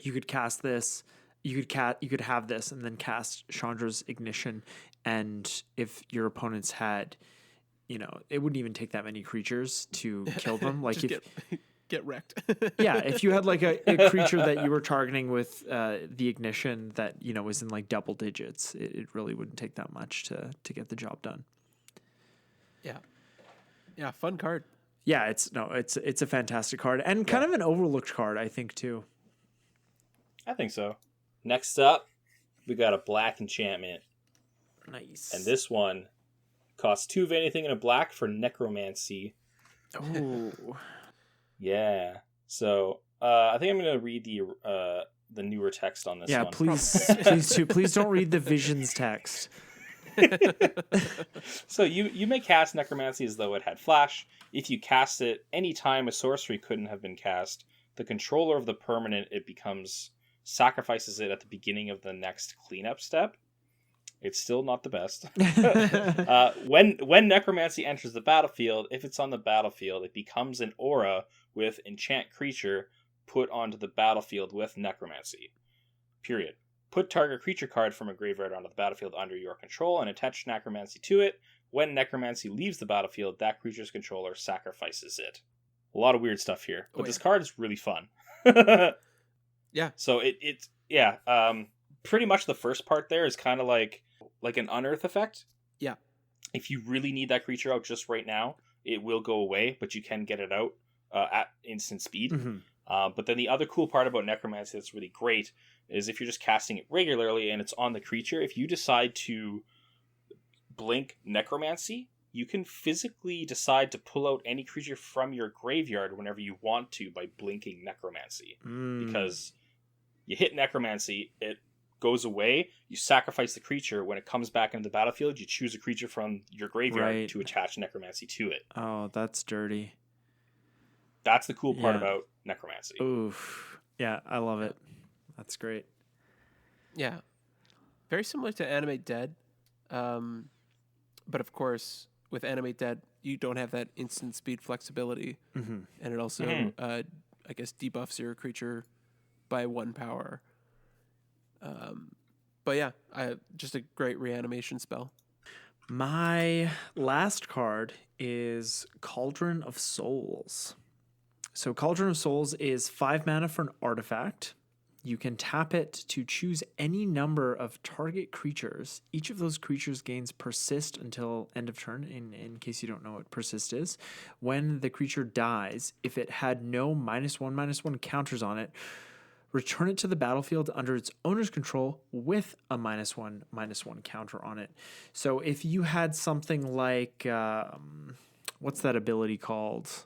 you could cast this. You could have this and then cast Chandra's Ignition, and if your opponents had, you know, it wouldn't even take that many creatures to kill them. Like if get wrecked. yeah, if you had like a creature that you were targeting with the Ignition that, you know, was in like double digits, it really wouldn't take that much to get the job done. Yeah, fun card. Yeah, it's a fantastic card and kind of an overlooked card, I think too. I think so. Next up, we got a black enchantment. Nice. And this one costs 2 of anything in a black for Necromancy. Oh. Yeah. So I think I'm going to read the newer text on this one. Yeah, please don't read the Visions text. So you may cast Necromancy as though it had flash. If you cast it any time a sorcery couldn't have been cast, the controller of the permanent it becomes sacrifices it at the beginning of the next cleanup step. It's still not the best. When Necromancy enters the battlefield, if it's on the battlefield, it becomes an aura with enchant creature put onto the battlefield with Necromancy. Period. Put target creature card from a graveyard onto the battlefield under your control and attach Necromancy to it. When Necromancy leaves the battlefield, that creature's controller sacrifices it. A lot of weird stuff here, but this card is really fun. Yeah. So it's pretty much the first part there is kind of like an unearth effect. Yeah. If you really need that creature out just right now, it will go away, but you can get it out at instant speed. Mm-hmm. But then the other cool part about Necromancy that's really great is if you're just casting it regularly and it's on the creature, if you decide to blink Necromancy, you can physically decide to pull out any creature from your graveyard whenever you want to by blinking Necromancy. Because you hit Necromancy, it goes away, you sacrifice the creature. When it comes back into the battlefield, you choose a creature from your graveyard to attach Necromancy to it. Oh, that's dirty. That's the cool part about Necromancy. Oof. Yeah, I love it. That's great. Yeah. Very similar to Animate Dead. But of course, with Animate Dead, you don't have that instant speed flexibility. Mm-hmm. And it also, I guess, debuffs your creature by 1 power. But yeah, just a great reanimation spell. My last card is Cauldron of Souls. So Cauldron of Souls is 5 mana for an artifact. You can tap it to choose any number of target creatures. Each of those creatures gains persist until end of turn, in case you don't know what persist is. When the creature dies, if it had no -1/-1 counters on it, return it to the battlefield under its owner's control with a -1/-1 counter on it. So if you had something like, what's that ability called?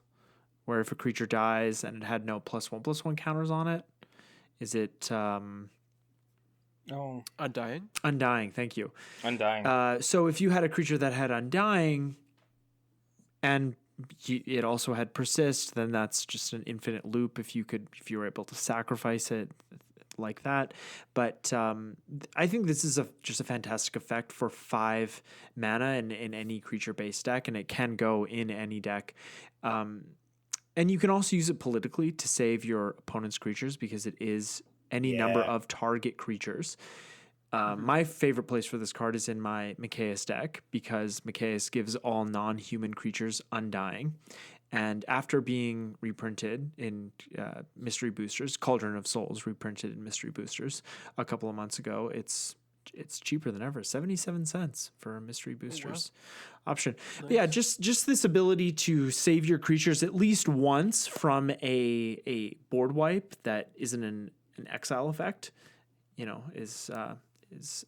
Where if a creature dies and it had no +1/+1 counters on it, is it Undying? Undying, thank you. Undying. So if you had a creature that had Undying and it also had persist, then that's just an infinite loop. If you were able to sacrifice it, like that. But I think this is just a fantastic effect for 5 mana in any creature-based deck, and it can go in any deck. And you can also use it politically to save your opponent's creatures because it is any number of target creatures. My favorite place for this card is in my Mikaeus deck because Mikaeus gives all non-human creatures Undying. And after being reprinted in Mystery Boosters, Cauldron of Souls reprinted in Mystery Boosters a couple of months ago, it's cheaper than ever, 77 cents for a Mystery Boosters option. Nice. But yeah, just this ability to save your creatures at least once from a board wipe that isn't an exile effect, is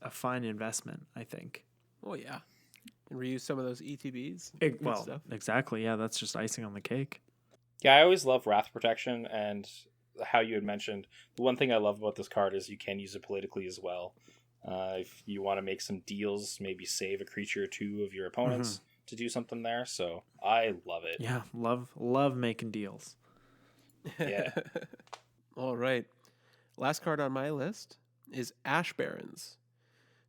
a fine investment, I think. Oh yeah. And reuse some of those ETBs. Stuff. Exactly. Yeah, that's just icing on the cake. Yeah, I always love Wrath Protection, and how you had mentioned, the one thing I love about this card is you can use it politically as well. If you want to make some deals, maybe save a creature or two of your opponents to do something there. So I love it. Yeah, love making deals. Yeah. All right. Last card on my list is Ash Barrens.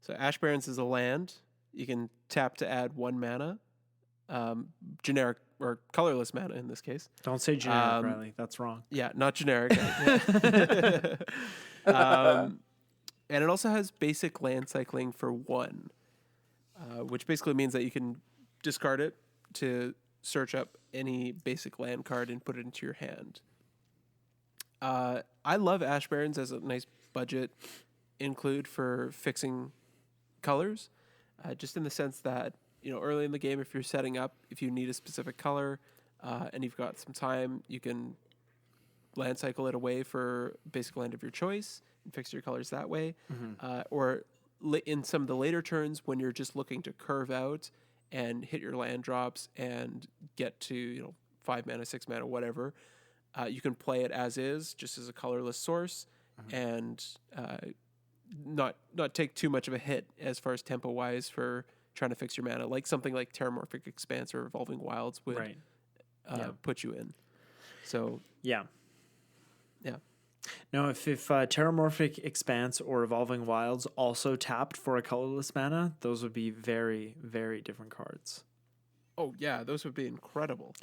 So Ash Barrens is a land. You can tap to add 1 mana, generic or colorless mana in this case. Don't say generic, Riley. That's wrong. Yeah, not generic. And it also has basic land cycling for 1, which basically means that you can discard it to search up any basic land card and put it into your hand. I love Ash Barrens as a nice budget include for fixing colors, just in the sense that, early in the game, if you're setting up, if you need a specific color and you've got some time, you can land cycle it away for basic land of your choice and fix your colors that way. Or in some of the later turns when you're just looking to curve out and hit your land drops and get to 5 mana, 6 mana, whatever, you can play it as is, just as a colorless source, and not take too much of a hit as far as tempo wise for trying to fix your mana, like something like Terramorphic Expanse or Evolving Wilds would put you in. So yeah. No, if Terramorphic Expanse or Evolving Wilds also tapped for a colorless mana, those would be very, very different cards. Oh yeah, those would be incredible.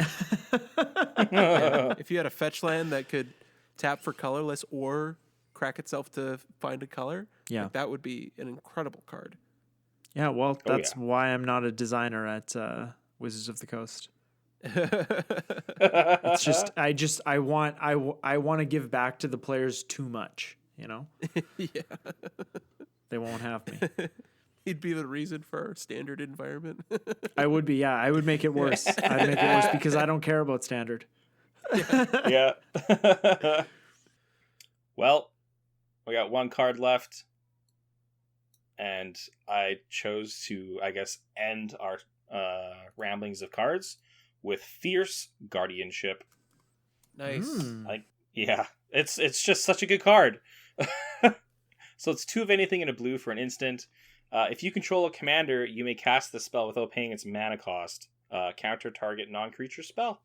If you had a fetch land that could tap for colorless or crack itself to find a color, that would be an incredible card. Yeah, well, that's why I'm not a designer at Wizards of the Coast. It's just I want to give back to the players too much, Yeah. They won't have me. He'd be the reason for our standard environment. I would be, yeah. I would make it worse. I'd make it worse because I don't care about standard. Yeah. Well, we got 1 card left, and I chose to, I guess, end our ramblings of cards with Fierce Guardianship. Nice. It's just such a good card. So it's 2 of anything in a blue for an instant. If you control a commander, you may cast the spell without paying its mana cost. Counter target non-creature spell.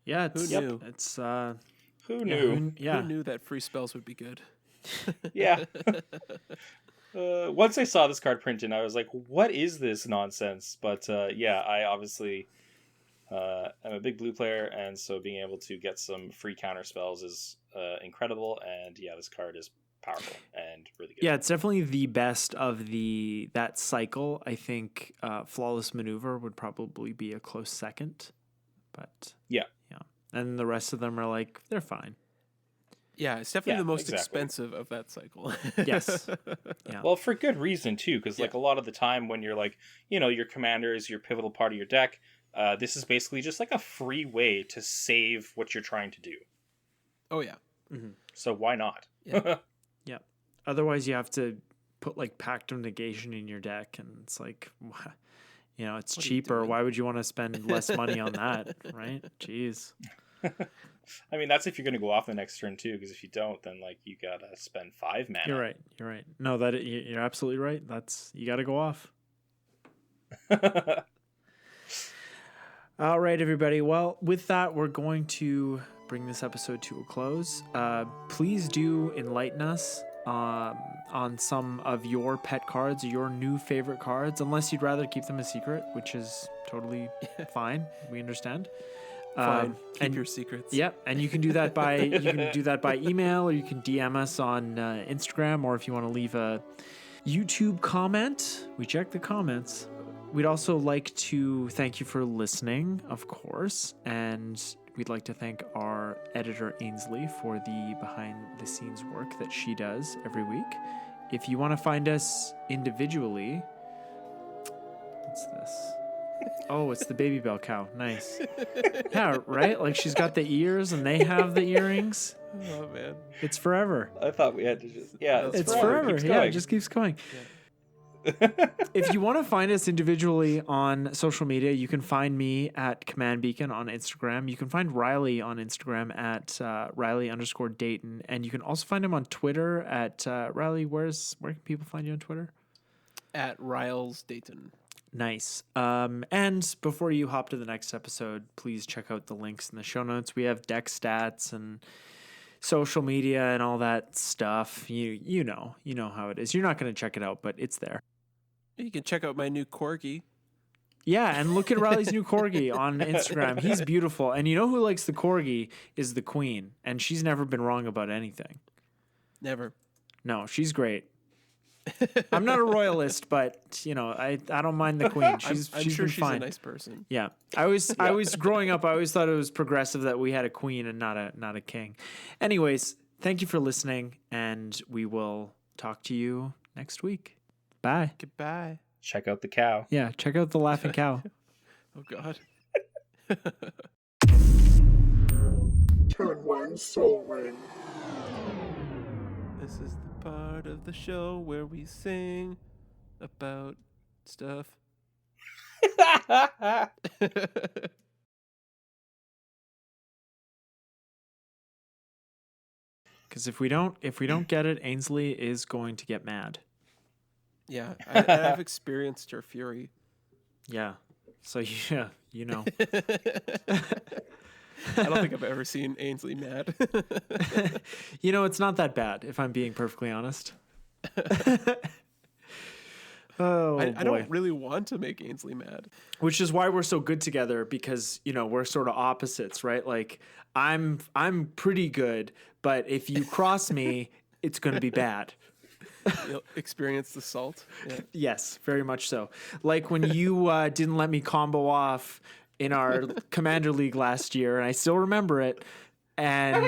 Yeah, who knew? It's who knew? Who knew that free spells would be good? Yeah. Once I saw this card printed, I was like, "What is this nonsense?" But I obviously am a big blue player, and so being able to get some free counter spells is incredible. And this card is powerful and really good. Yeah, it's definitely the best of that cycle. I think Flawless Maneuver would probably be a close second, but yeah, and the rest of them are like they're fine. Yeah, it's definitely the most expensive of that cycle. Yes. Yeah. Well, for good reason too, because a lot of the time when you're like, your commander is your pivotal part of your deck, this is basically just like a free way to save what you're trying to do. Oh yeah. Mm-hmm. So why not? Yeah. Yeah. Otherwise, you have to put like Pact of Negation in your deck, and it's like, it's cheaper. Why would you want to spend less money on that, right? Jeez. I mean, that's if you're going to go off the next turn too, because if you don't, then you gotta spend 5 mana. You're right. No, you're absolutely right. You got to go off. All right, everybody. Well, with that, we're going to bring this episode to a close. Please do enlighten us on some of your pet cards, your new favorite cards, unless you'd rather keep them a secret, which is totally fine. We understand. Fine. Keep your secrets. Yep, and you can do that by email, or you can DM us on Instagram, or if you want to leave a YouTube comment, we check the comments. We'd also like to thank you for listening, of course, and we'd like to thank our editor Ainsley for the behind-the-scenes work that she does every week. If you want to find us individually, what's this? Oh, it's the Baby Bell cow. Nice. Yeah, right? Like she's got the ears and they have the earrings. Oh, man. It's forever. I thought we had to just... Yeah, It's forever. Keeps Yeah, going. it just keeps going. If you want to find us individually on social media, you can find me at Command Beacon on Instagram. You can find Riley on Instagram at Riley_Dayton. And you can also find him on Twitter at Riley. Where can people find you on Twitter? At Riles Dayton. Nice. And before you hop to the next episode, please check out the links in the show notes. We have Deckstats and social media and all that stuff. You know how it is. You're not going to check it out, but it's there. You can check out my new corgi. Yeah, and look at Riley's new corgi on Instagram. He's beautiful. And you know who likes the corgi is the queen, and she's never been wrong about anything. Never. No, she's great. I'm not a royalist, but I don't mind the queen. I'm sure she's fine. a nice person. Yeah, I was growing up. I always thought it was progressive that we had a queen and not a king. Anyways, thank you for listening, and we will talk to you next week. Bye. Goodbye. Check out the cow. Yeah, check out the laughing cow. Oh God. Turn one soul ring. This is the part of the show where we sing about stuff. Because if we don't get it, Ainsley is going to get mad. Yeah, I've experienced your fury. Yeah. So yeah, I don't think I've ever seen Ainsley mad. It's not that bad, if I'm being perfectly honest. Oh, I boy. don't really want to make Ainsley mad. Which is why we're so good together, because, we're sort of opposites, right? Like, I'm pretty good, but if you cross me, it's going to be bad. You'll experience the salt. Yeah. Yes, very much so. Like when you didn't let me combo off in our Commander League last year, and I still remember it. And I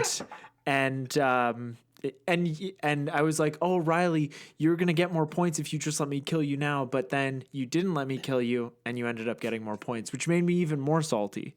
was like, "Oh, Riley, you're gonna get more points if you just let me kill you now." But then you didn't let me kill you, and you ended up getting more points, which made me even more salty.